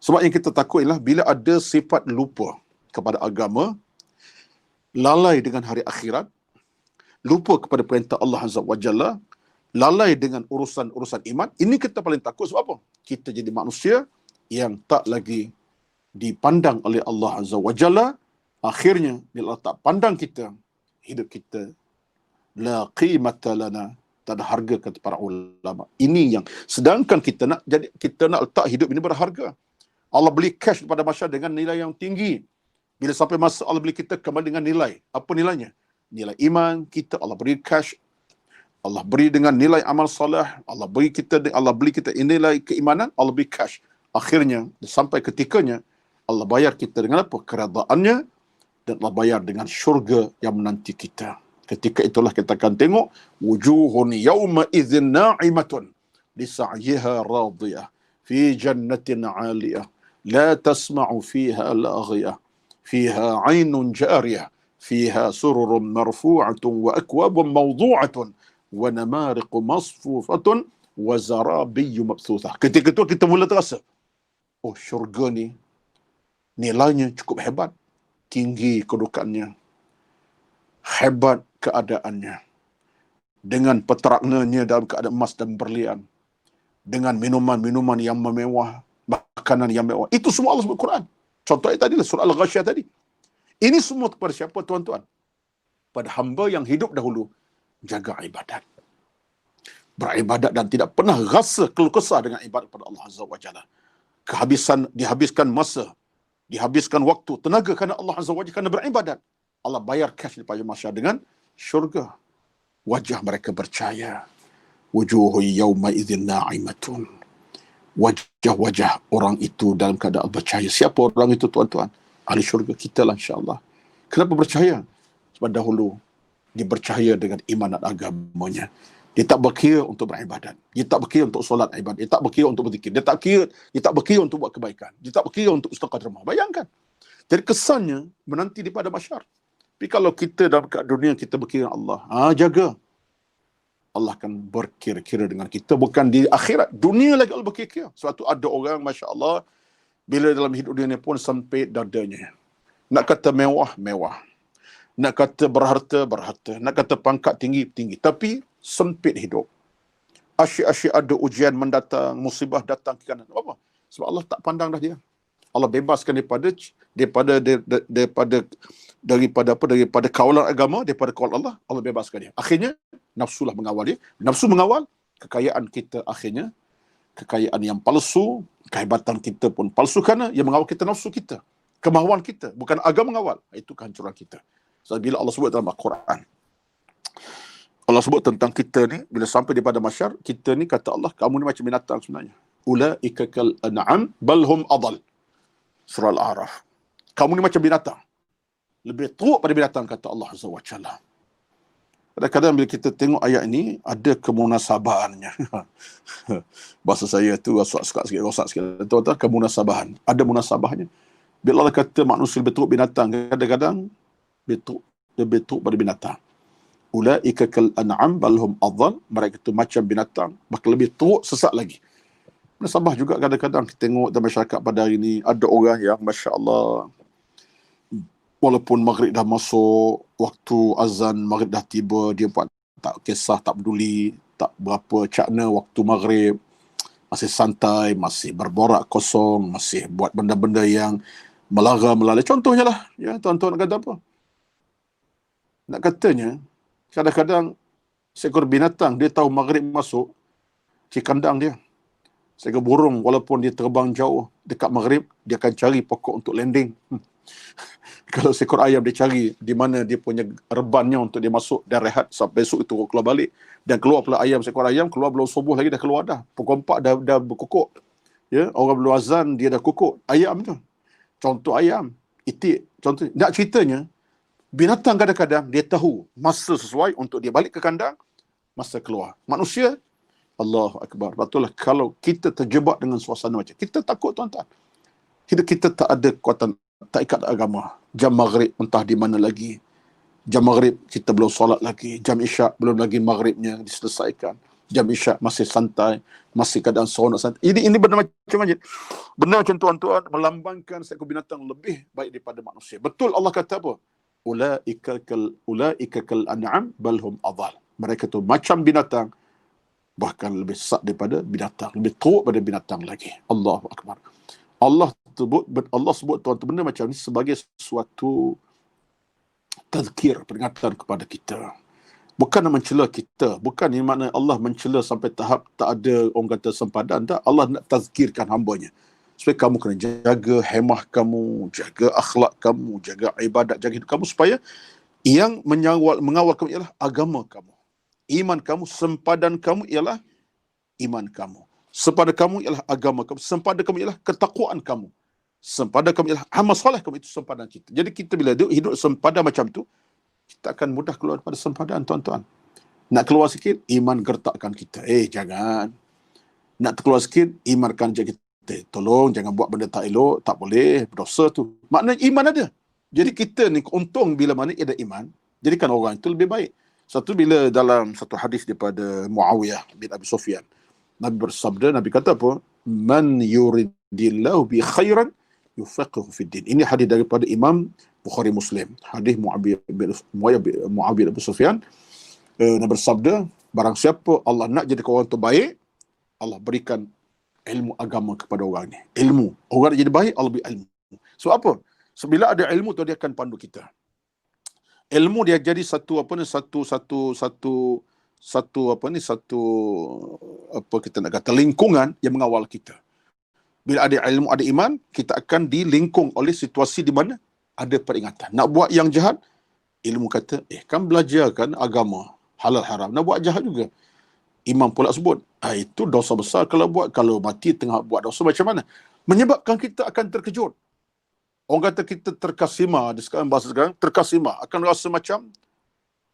Sebab yang kita takut ialah bila ada sifat lupa kepada agama, lalai dengan hari akhirat, lupa kepada perintah Allah Azza wa Jalla, lalai dengan urusan-urusan iman, ini kita paling takut. Sebab apa? Kita jadi manusia yang tak lagi dipandang oleh Allah Azza wa Jalla. Akhirnya, bila Allah tak pandang kita, hidup kita la qimata lana, tak ada harga, kata para ulama. Ini yang sedangkan kita nak letak hidup ini berharga. Allah beli cash kepada masyarakat dengan nilai yang tinggi. Bila sampai masa Allah beli kita kembali dengan nilai. Apa nilainya? Nilai iman kita, Allah beri cash. Allah beri dengan nilai amal soleh. Allah beri kita nilai keimanan, Allah beri cash. Akhirnya sampai ketikanya Allah bayar kita dengan apa? Keredaannya, dan Allah bayar dengan syurga yang menanti kita. Ketika itulah kita akan tengok wujuhun yawma idzin na'imatun li sa'yiha radiyah fi jannatin 'aliyah la tasma'u fiha laghiyah fiha 'ainun jariyah fiha sururun marfu'atun wa akwabun mawdu'atun wa namariqu masfufatun wa zarabiyyu mabthuthah. Ketika itu kita mula terasa, oh, syurga ni nilainya cukup hebat, tinggi kedudukannya, hebat keadaannya, dengan peterangannya dalam keadaan emas dan berlian, dengan minuman-minuman yang mewah, makanan yang mewah. Itu semua Allah sebut Quran. Contohnya tadi, surah Al-Ghasyiyah tadi. Ini semua kepada siapa, tuan-tuan? Pada hamba yang hidup dahulu jaga ibadat, beribadat dan tidak pernah rasa keluh kesah dengan ibadat pada Allah Azza wa Jalla. Dihabiskan masa, dihabiskan waktu, tenaga kerana Allah Azza wa Jalla, kerana beribadat. Allah bayar cash daripada masyarakat dengan syurga. Wajah mereka bercahaya. Wujuhu yawma idzin na'imatun. Wajah-wajah orang itu dalam keadaan bercahaya. Siapa orang itu, tuan-tuan? Ahli syurga, kita lah, insyaAllah. Kenapa bercahaya? Sebab dahulu dia bercahaya dengan iman dan agamanya. Dia tak berkira untuk beribadat. Dia tak berkira untuk solat ibadat. Dia tak berkira untuk berzikir. Dia tak berkira untuk buat kebaikan. Dia tak berkira untuk ustaz dermah. Bayangkan. Jadi kesannya menanti daripada masyarakat. Tapi kalau kita dalam dunia kita berkira Allah, jaga, Allah akan berkira-kira dengan kita. Bukan di akhirat, dunia lagi Allah berkira-kira. Sebab tu ada orang, Masya Allah, bila dalam hidup dunia pun sempit dadanya. Nak kata mewah, mewah. Nak kata berharta, berharta. Nak kata pangkat tinggi, tinggi. Tapi sempit hidup. Asyik-asyik ada ujian mendatang, musibah datang ke kanan. Apa? Sebab Allah tak pandang dah dia. Allah bebaskan daripada kawalan agama, daripada kawalan Allah, Allah bebaskan dia. Akhirnya nafsulah mengawal dia. Nafsu mengawal kekayaan kita, akhirnya kekayaan yang palsu, kehebatan kita pun palsu kerana yang mengawal kita nafsu kita, kemahuan kita, bukan agama mengawal. Itu kehancuran kita. So, bila Allah sebut dalam Al-Quran, Allah sebut tentang kita ni, bila sampai daripada masyar, kita ni, kata Allah, kamu ni macam binatang sebenarnya. Ulaika kal an'am bal hum adall. Surah Al-A'raf. Kamu ni macam binatang. Lebih teruk pada binatang, kata Allah Azza wa Jalla. Kadang-kadang bila kita tengok ayat ini, ada kemunasabahannya. Bahasa saya tu rosak sikit. Tuan-tuan, kemunasabahan. Ada munasabahnya. Bila Allah kata manusia lebih teruk binatang, kadang-kadang lebih teruk pada binatang. Ulaika kal an'am bal hum adall. Mereka itu macam binatang, bahkan lebih teruk, sesat lagi. Munasabah juga kadang-kadang kita tengok dalam masyarakat pada hari ini, ada orang yang Masya Allah, walaupun maghrib dah masuk, waktu azan maghrib dah tiba, dia buat tak kisah, tak peduli, tak berapa cakna waktu maghrib, masih santai, masih berborak kosong, masih buat benda-benda yang melalai. Contohnya lah, ya, tuan-tuan nak kata apa? Nak katanya, kadang-kadang seekor binatang, dia tahu maghrib masuk, ke kandang dia. Seekor burung, walaupun dia terbang jauh dekat maghrib, dia akan cari pokok untuk landing. Kalau seekor ayam dia cari di mana dia punya rebannya untuk dia masuk dan rehat sampai esok itu keluar balik. Dan keluar pula ayam, seekor ayam keluar belum subuh lagi dah keluar dah. Pukul 4 dah berkukuk. Ya, orang belum azan dia dah kukuk. Ayam tu. Contoh ayam. Itik. Contoh. Nak ceritanya, binatang kadang-kadang dia tahu masa sesuai untuk dia balik ke kandang, masa keluar. Manusia, Allahu Akbar. Betullah kalau kita terjebak dengan suasana macam, kita takut tuan-tuan. Kita tak ada kekuatan, tak ikat agama. Jam maghrib entah di mana lagi. Jam maghrib kita belum solat lagi. Jam isyak belum lagi maghribnya diselesaikan. Jam isyak masih santai, masih keadaan seronok santai. Ini benda macam mana? Benda macam tuan-tuan melambangkan seekor binatang lebih baik daripada manusia. Betul Allah kata apa? Ulaika kal an'am bal hum adhal. Mereka tu macam binatang, bahkan lebih sesat daripada binatang, lebih teruk daripada binatang lagi. Allahu Akbar. Allah sebut tuan-tuan benda macam ni sebagai suatu tazkir, peringatan kepada kita. Bukan nak mencela kita, bukan ini makna Allah mencela sampai tahap tak ada orang kata sempadan, tak. Allah nak tazkirkan hamba-Nya supaya kamu kena jaga hemah kamu, jaga akhlak kamu, jaga ibadat, jaga hidup kamu, supaya yang mengawal kamu ialah agama kamu, iman kamu, sempadan kamu ialah iman kamu, sempadan kamu ialah agama kamu, sempadan kamu ialah ketakwaan kamu, sempadan kamu ialah amal soleh kamu. Itu sempadan kita. Jadi kita bila hidup sempadan macam tu, kita akan mudah keluar daripada sempadan, tuan-tuan. Nak keluar sikit, iman gertakkan kita. Jangan. Nak keluar sikit, imankan je kita. Tolong, jangan buat benda tak elok, tak boleh, berdosa tu. Maknanya iman ada. Jadi kita ni untung bila mana ada iman, jadikan orang itu lebih baik. Satu, bila dalam satu hadis daripada Muawiyah bin Abi Sufyan, Nabi bersabda, Nabi kata apa? Man yuridillahu bi khairan yufaqihu fid din. Ini hadis daripada Imam Bukhari Muslim. Hadis Muawiyah bin Abi Sufyan. Nabi bersabda, barang siapa Allah nak jadi orang tu baik, Allah berikan ilmu agama kepada orang ni. Ilmu. Orang nak jadi baik, Allah beri ilmu. Sebab apa? Sebab ada ilmu tu dia akan pandu kita. Ilmu dia jadi satu kita nak kata lingkungan yang mengawal kita. Bila ada ilmu, ada iman, kita akan dilingkung oleh situasi di mana ada peringatan. Nak buat yang jahat, ilmu kata, kan belajar kan agama, halal haram. Nak buat jahat juga. Imam pula sebut, itu dosa besar kalau mati tengah buat dosa macam mana? Menyebabkan kita akan terkejut. Orang kata kita terkasima, bahasa sekarang, terkasima. Akan rasa macam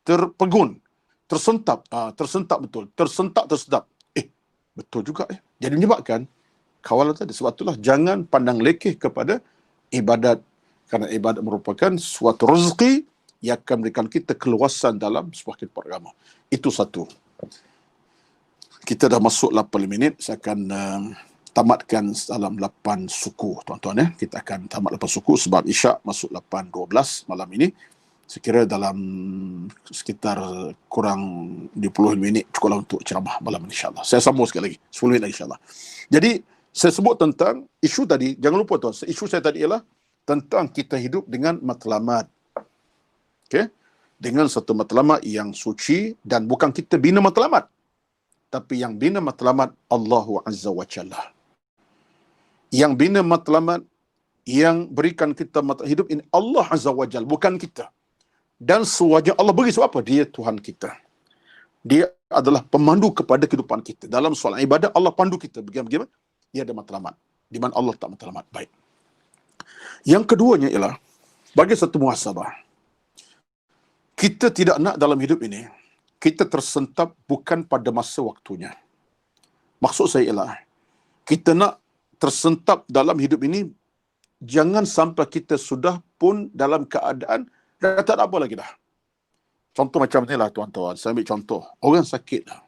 terpegun, tersentak. Tersentak betul. Tersentak. Betul juga. Jadi menyebabkan kawalan tadi. Sebab itulah jangan pandang lekeh kepada ibadat. Kerana ibadat merupakan suatu rezeki yang akan memberikan kita keluasan dalam sebuah kehidupan agama. Itu satu. Kita dah masuk 8 minit. Saya akan tamatkan dalam 8 suku, tuan-tuan. Kita akan tamat 8 suku sebab isyak masuk 8.12 malam ini. Saya kira dalam sekitar kurang 20 minit cukuplah untuk ceramah malam ini, insyaAllah. Saya sambung sekali lagi, 10 minit lagi, insyaAllah. Jadi, saya sebut tentang isu tadi, jangan lupa tuan, isu saya tadi ialah tentang kita hidup dengan matlamat. Okay? Dengan satu matlamat yang suci, dan bukan kita bina matlamat, tapi yang bina matlamat Allahu Azza wa Jalla. Yang bina matlamat, yang berikan kita hidup ini Allah Azza wa Jalla, bukan kita. Dan sewajar Allah beri, sebab apa? Dia Tuhan kita. Dia adalah pemandu kepada kehidupan kita. Dalam soalan ibadah, Allah pandu kita. Bagaimana? Dia ada matlamat. Di mana Allah tak matlamat. Baik. Yang keduanya ialah, bagi satu muhasabah, kita tidak nak dalam hidup ini, kita tersentap bukan pada masa waktunya. Maksud saya ialah, kita nak tersentap dalam hidup ini, jangan sampai kita sudah pun dalam keadaan dah tak ada apa lagi dah. Contoh macam ni lah, tuan-tuan. Saya ambil contoh. Orang sakit dah.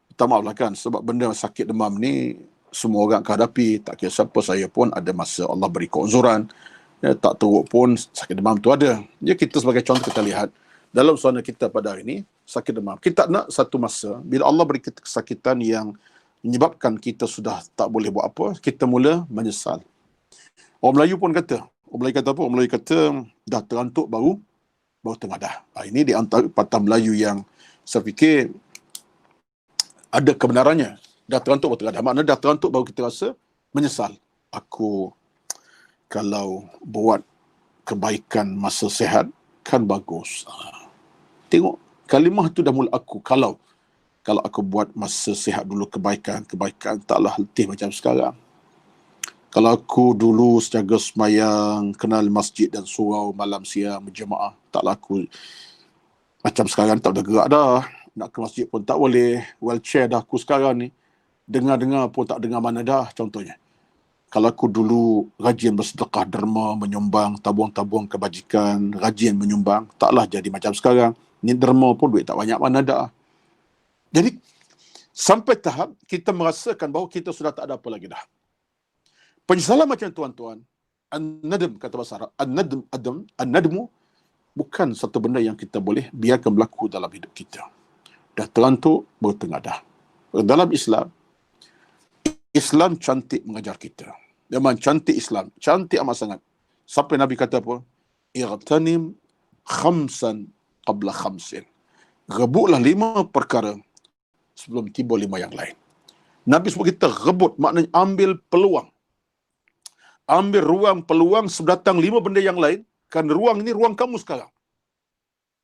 Minta maaf lah kan, sebab benda sakit demam ni, semua orang akan hadapi. Tak kira siapa, saya pun ada masa Allah beri keuzuran. Tak teruk pun, sakit demam tu ada. Ya, kita sebagai contoh kita lihat, dalam suasana kita pada hari ini, sakit demam. Kita nak satu masa, bila Allah beri kita kesakitan yang menyebabkan kita sudah tak boleh buat apa, kita mula menyesal. Orang Melayu pun kata, Orang Melayu kata, dah terantuk baru tengadah. Ini di antara patah Melayu yang saya fikir ada kebenarannya. Dah terantuk baru tengadah. Maknanya dah terantuk baru kita rasa menyesal. Aku kalau buat kebaikan masa sehat, kan bagus. Tengok, kalimah tu dah mula aku. Kalau aku buat masa sihat dulu kebaikan taklah letih macam sekarang. Kalau aku dulu sejaga semayang, kenal masjid dan surau malam siang berjemaah, taklah aku macam sekarang tak boleh gerak dah. Nak ke masjid pun tak boleh. Wheelchair dah aku sekarang ni. Dengar-dengar pun tak dengar mana dah, contohnya. Kalau aku dulu rajin bersedekah derma, menyumbang, tabung-tabung kebajikan, rajin menyumbang, taklah jadi macam sekarang. Ni derma pun duit tak banyak mana dah. Jadi, sampai tahap kita merasakan bahawa kita sudah tak ada apa lagi dah. Penyesalan macam tuan-tuan, an-nadm, kata bahasa Arab, an-nadmu, bukan satu benda yang kita boleh biarkan berlaku dalam hidup kita. Dah terlantuk, bertengadah. Dalam Islam cantik mengajar kita. Memang cantik Islam. Cantik amat sangat. Sampai Nabi kata apa? Irtanim khamsan qabla khamsin. Rebutlah 5 perkara sebelum tiba 5 yang lain. Nabi sebut kita rebut, maknanya ambil peluang. Ambil ruang peluang sedatang 5 benda yang lain. Kan ruang ini ruang kamu sekarang.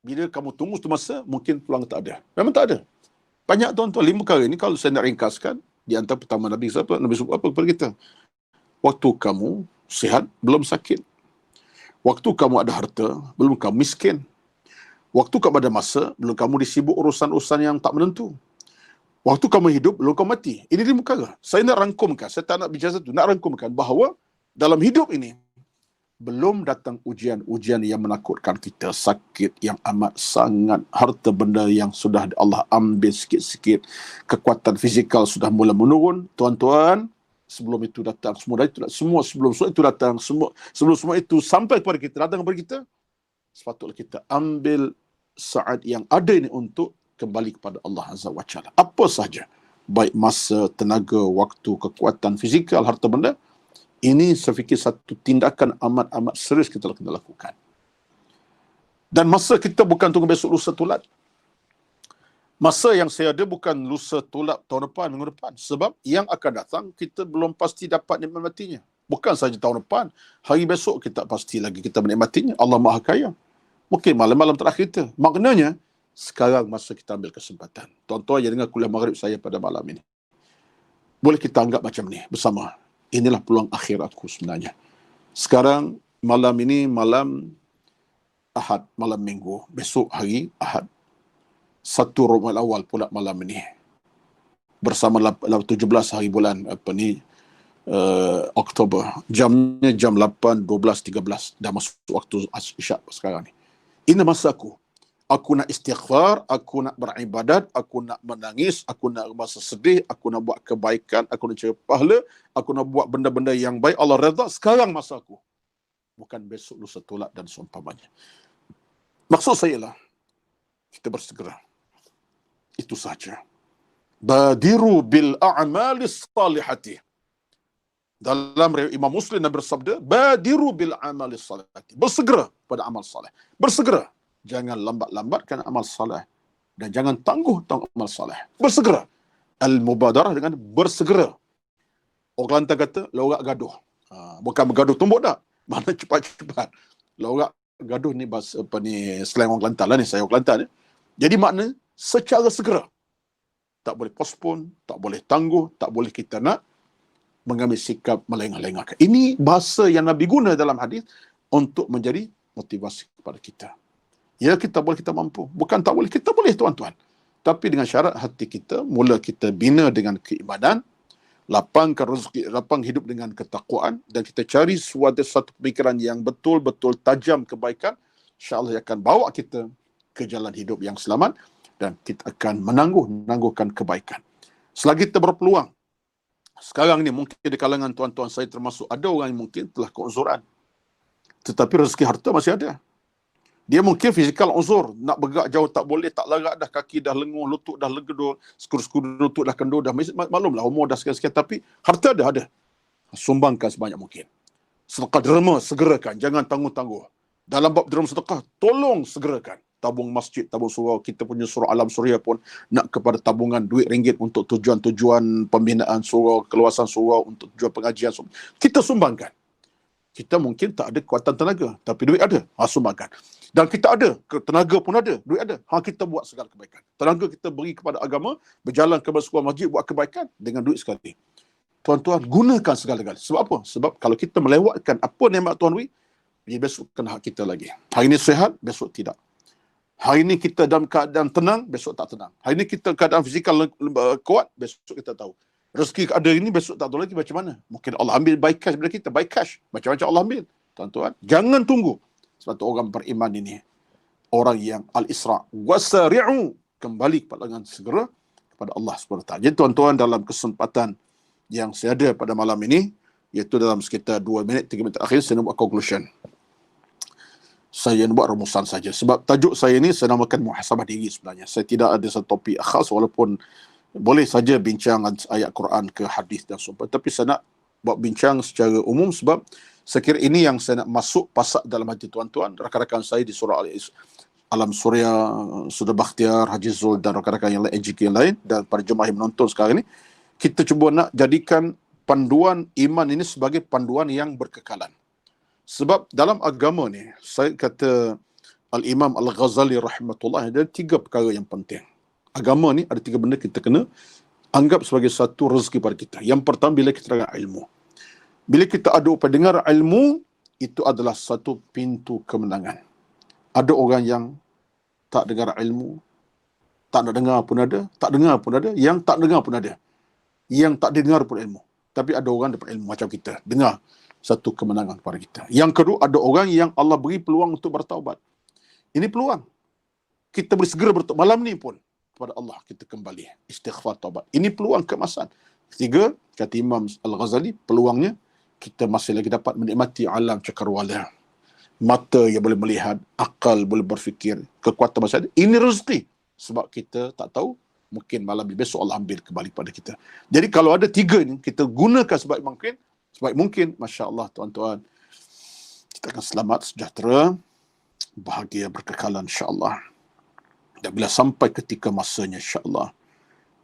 Bila kamu tunggu tu masa, mungkin peluang tak ada. Memang tak ada. Banyak tuan-tuan, 5 perkara ini kalau saya nak ringkaskan, di antara pertama Nabi sebut apa kepada kita? Waktu kamu sihat, belum sakit. Waktu kamu ada harta, belum kamu miskin. Waktu kamu ada masa, belum kamu disibuk urusan-urusan yang tak menentu. Waktu kamu hidup, belum kamu mati. Ini 5 perkara. Saya nak rangkumkan, saya tak nak bicara satu, nak rangkumkan bahawa dalam hidup ini, belum datang ujian-ujian yang menakutkan kita, sakit yang amat sangat, harta benda yang sudah Allah ambil sikit-sikit, kekuatan fizikal sudah mula menurun. Tuan-tuan, sebelum itu datang, sebelum itu datang, sebelum semua itu sampai kepada kita, datang kepada kita, sepatutnya kita ambil saat yang ada ini untuk kembali kepada Allah Azza wa Jalla. Apa sahaja, baik masa, tenaga, waktu, kekuatan fizikal, harta benda, ini saya fikir satu tindakan amat-amat serius kita kena lakukan. Dan masa kita bukan tunggu besok lusa tulat. Masa yang saya ada bukan lusa tulat tahun depan, minggu depan. Sebab yang akan datang, kita belum pasti dapat menikmatinya. Bukan saja tahun depan, hari besok kita pasti lagi kita menikmatinya. Allah Maha Kaya. Mungkin malam-malam terakhir kita. Maknanya, sekarang masa kita ambil kesempatan. Tuan-tuan yang dengar kuliah maghrib saya pada malam ini. Boleh kita anggap macam ni, bersama. Inilah peluang akhir aku sebenarnya. Sekarang, malam ini, malam Ahad, malam Minggu. Besok hari Ahad. 1 Rabiul Awal pula malam ini. Bersama 17 hari bulan Oktober. Jamnya jam 8:12:13. Dah masuk waktu isyak sekarang ni. Ini masa aku. Aku nak istighfar, aku nak beribadat, aku nak menangis, aku nak rasa sedih, aku nak buat kebaikan, aku nak cari pahala, aku nak buat benda-benda yang baik, Allah redha. Sekarang masa aku. Bukan besok, lusa, tolak dan seumpamanya. Maksud saya lah, kita bersegera. Itu saja. Badiru bil a'malis salihati. Dalam riwayat Imam Muslim Nabi bersabda, badiru bil a'malis salihati. Bersegera pada amal saleh. Bersegera. Jangan lambat-lambatkan amal saleh. Dan jangan tangguh amal saleh. Bersegera. Al-mubadarah dengan bersegera. Orang Kelantan kata, lorak gaduh. Bukan bergaduh tumbuk tak. Mana cepat-cepat. Lorak gaduh ni bahasa slang orang Kelantan lah ni. Saya orang Kelantan ni. Jadi makna secara segera. Tak boleh postpone, tak boleh tangguh, tak boleh kita nak mengambil sikap melengah-lengahkan. Ini bahasa yang Nabi guna dalam hadis untuk menjadi motivasi kepada kita. Ya, kita boleh, kita mampu. Bukan tak boleh, kita boleh tuan-tuan. Tapi dengan syarat hati kita, mula kita bina dengan keimanan, lapangkan rezeki, lapang hidup dengan ketakwaan, dan kita cari satu pemikiran yang betul-betul tajam kebaikan, insya-Allah akan bawa kita ke jalan hidup yang selamat, dan kita akan menangguhkan kebaikan. Selagi kita berpeluang, sekarang ni mungkin di kalangan tuan-tuan saya termasuk, ada orang yang mungkin telah keuzuran. Tetapi rezeki harta masih ada. Dia mungkin fizikal uzur, nak bergerak jauh tak boleh, tak larat dah, kaki dah lenguh, lutut dah legedur, skur-skur lutut dah kendur, dah maklumlah umur dah sekian-sekian, tapi harta ada. Sumbangkan sebanyak mungkin. Sedekah derma, segerakan, jangan tangguh-tangguh. Dalam bab derma sedekah, tolong segerakan. Tabung masjid, tabung surau, kita punya surau Alam Suria pun nak kepada tabungan duit ringgit untuk tujuan-tujuan pembinaan surau, keluasan surau, untuk tujuan pengajian. Kita sumbangkan. Kita mungkin tak ada kekuatan tenaga, tapi duit ada. Sumbangkan. Dan kita ada, tenaga pun ada, duit ada. Kita buat segala kebaikan. Tenaga kita beri kepada agama, berjalan ke sebuah masjid, buat kebaikan dengan duit sekali. Tuan-tuan, gunakan segala-galanya. Sebab apa? Sebab kalau kita melewatkan apa nikmat Tuhan beri, besok kena hak kita lagi. Hari ini sihat, besok tidak. Hari ini kita dalam keadaan tenang, besok tak tenang. Hari ini kita keadaan fizikal kuat, besok kita tahu. Rezeki ada ini, besok tak tahu lagi macam mana. Mungkin Allah ambil by cash daripada kita, by cash. Macam-macam Allah ambil. Tuan-tuan, jangan tunggu. Sebab tu orang beriman ini, orang yang al-isra' wasari'u, kembali dengan segera kepada Allah SWT. Jadi tuan-tuan, dalam kesempatan yang saya ada pada malam ini, iaitu dalam sekitar 2 minit, 3 minit akhir, saya nak buat conclusion. Saya nak buat rumusan saja. Sebab tajuk saya ni, saya namakan muhasabah diri sebenarnya. Saya tidak ada satu topik khas, walaupun boleh saja bincang ayat Quran ke hadis dan sebagainya. Tapi saya nak buat bincang secara umum sebab saya kira ini yang saya nak masuk pasak dalam hati tuan-tuan, rakan-rakan saya di surah Alam Surya, Sudah Bakhtiar, Haji Zul dan rakan-rakan yang lain, AGK yang lain, dan para jemaah yang menonton sekarang ini, kita cuba nak jadikan panduan iman ini sebagai panduan yang berkekalan. Sebab dalam agama ni, saya kata Al-Imam Al-Ghazali rahmatullah, ada 3 perkara yang penting. Agama ni ada 3 benda kita kena anggap sebagai satu rezeki pada kita. Yang pertama, bila kita dengar ilmu. Bila kita ada upaya dengar ilmu, itu adalah satu pintu kemenangan. Ada orang yang tak dengar ilmu, tak nak dengar pun ada, tak dengar pun ada, yang tak dengar pun ada. Yang tak dengar pun ilmu. Tapi ada orang dapat ilmu macam kita. Dengar satu kemenangan kepada kita. Yang kedua, ada orang yang Allah beri peluang untuk bertaubat. Ini peluang. Kita boleh segera bertaubat. Malam ni pun kepada Allah kita kembali. Istighfar, taubat. Ini peluang keemasan. Ketiga, kata Imam Al-Ghazali, peluangnya kita masih lagi dapat menikmati alam cakrawala. Mata yang boleh melihat, akal boleh berfikir, kekuatan masih ada. Ini rezeki. Sebab kita tak tahu, mungkin malam besok Allah ambil kembali pada kita. Jadi kalau ada 3 ni, kita gunakan sebaik mungkin, Masya Allah tuan-tuan, kita akan selamat, sejahtera, bahagia, berkekalan insya-Allah. Dan bila sampai ketika masanya insya-Allah,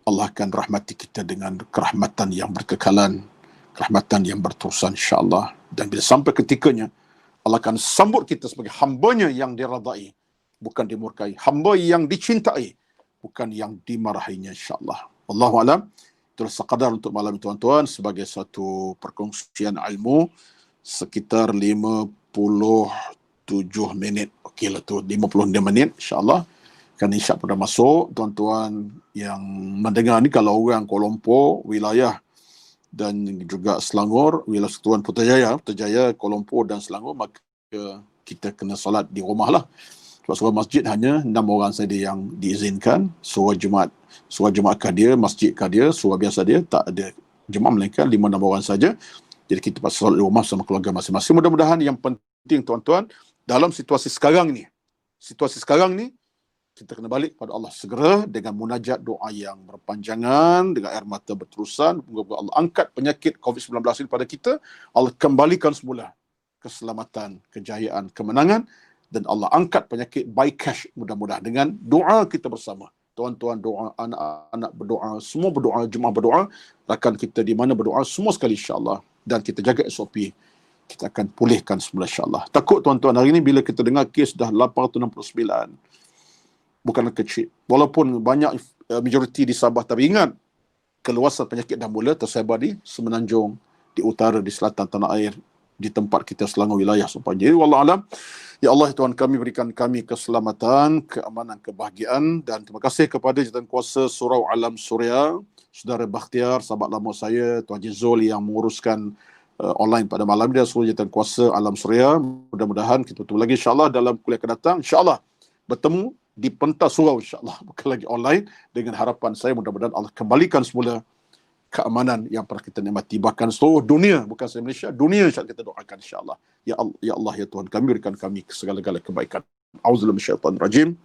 Allah akan rahmati kita dengan kerahmatan yang berkekalan, kerahmatan yang berterusan insya-Allah. Dan bila sampai ketikanya, Allah akan sambut kita sebagai hambanya yang diradai, bukan dimurkai. Hamba yang dicintai, bukan yang dimarahinya insya-Allah. Wallahu a'lam. Itulah sekadar untuk malam ini tuan-tuan, sebagai satu perkongsian ilmu sekitar 57 minit. Okeylah tu, 56 minit insya-Allah. Kan isyak pada masuk, tuan-tuan yang mendengar ni, kalau orang Kuala Lumpur, wilayah dan juga Selangor, wilayah Sekutuan Putrajaya, Kuala Lumpur dan Selangor, maka kita kena solat di rumah lah. Sebab surah masjid hanya 6 orang saja yang diizinkan. Surah Jumaat kah dia, masjid kah dia, surah biasa dia, tak ada jemaah, melainkan 5-6 orang saja. Jadi kita pasal solat di rumah sama keluarga masing-masing. Mudah-mudahan yang penting tuan-tuan, dalam situasi sekarang ni, kita kena balik kepada Allah segera dengan munajat doa yang berpanjangan, dengan air mata berterusan. Moga-moga Allah angkat penyakit COVID-19 ini pada kita. Allah kembalikan semula keselamatan, kejayaan, kemenangan. Dan Allah angkat penyakit by cash mudah-mudahan dengan doa kita bersama. Tuan-tuan doa, anak-anak berdoa, semua berdoa, jemaah berdoa, rakan kita di mana berdoa, semua sekali insya-Allah. Dan kita jaga SOP. Kita akan pulihkan semula insya-Allah. Takut tuan-tuan, hari ini bila kita dengar kes dah 869, bukanlah kecil. Walaupun banyak majoriti di Sabah, tapi ingat, keluasan penyakit dah mula tersebar di Semenanjung, di utara, di selatan tanah air, di tempat kita Selangor wilayah sepanjang. Jadi wallahualam, ya Allah Tuhan kami, berikan kami keselamatan, keamanan, kebahagiaan, dan terima kasih kepada Jawatankuasa Surau Alam Surya, Saudara Bakhtiar, sahabat lama saya, Tuan Haji Zul yang menguruskan online pada malam ini, dan seluruh Jawatankuasa Alam Surya. Mudah-mudahan kita bertemu lagi insya-Allah dalam kuliah akan datang. Insya-Allah bertemu di pentas surau insya-Allah, bukan lagi online. Dengan harapan saya, mudah-mudahan Allah kembalikan semula keamanan yang pernah kita nikmati, bahkan seluruh dunia, bukan sahaja Malaysia, dunia insya-Allah kita doakan insya-Allah. Ya Allah ya Tuhan kami, berikan kami segala-gala kebaikan. A'udzubillahi minasyaitonir rajim.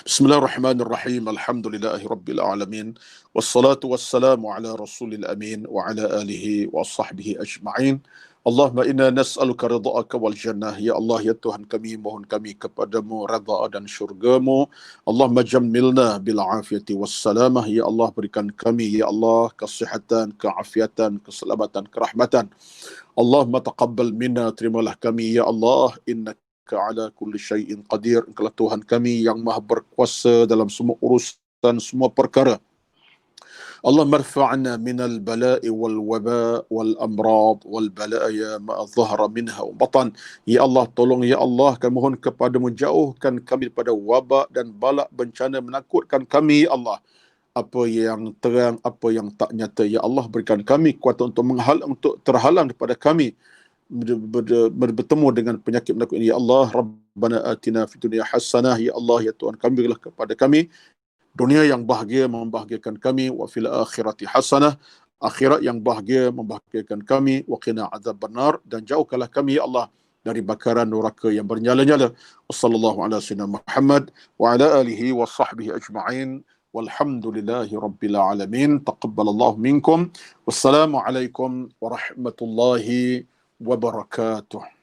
Bismillahirrahmanirrahim. Alhamdulillahirabbil alamin. Wassalatu wassalamu ala rasulil amin wa ala alihi wa sahbihi ajma'in. Allahumma inna nas'aluka ridha'aka wal jannah. Ya Allah, ya Tuhan kami, mohon kami kepadamu redha dan syurgamu. Allahumma jammilna bil afiyati was salamah. Ya Allah, berikan kami, ya Allah, kesihatan, keafiatan, keselamatan, kerahmatan. Allahumma taqabbal minna, terimalah kami, ya Allah, innaka ala kulli syai'in qadir. Engkaulah Tuhan kami yang maha berkuasa dalam semua urusan, semua perkara. اللهم ارفعنا من البلاء والوباء والأمراض والبلايا ما ظهر منها وبطن. Ya Allah, tolong ya Allah, kami mohon kepadamu, jauhkan kami daripada wabak dan balak bencana menakutkan kami ya Allah. Apa yang terang, apa yang tak nyata, ya Allah, berikan kami kuasa untuk terhalang daripada kami bertemu dengan penyakit menakut ini ya Allah. Rabbana atina fid dunya hasanah. Ya Allah, ya Tuhan kami, berilah kepada kami dunia yang bahagia, membahagiakan kami, wa fil akhirati hasanah, akhirat yang bahagia, membahagiakan kami, wa qina adzabannar, dan jauhkanlah kami ya Allah dari bakaran neraka yang bernyala-nyala. Wassallallahu ala sayyidina Muhammad wa ala alihi wa sahbihi ajma'in. Walhamdulillahi rabbil alamin. Taqabbalallahu minkum. Wassalamu alaikum warahmatullahi wabarakatuh.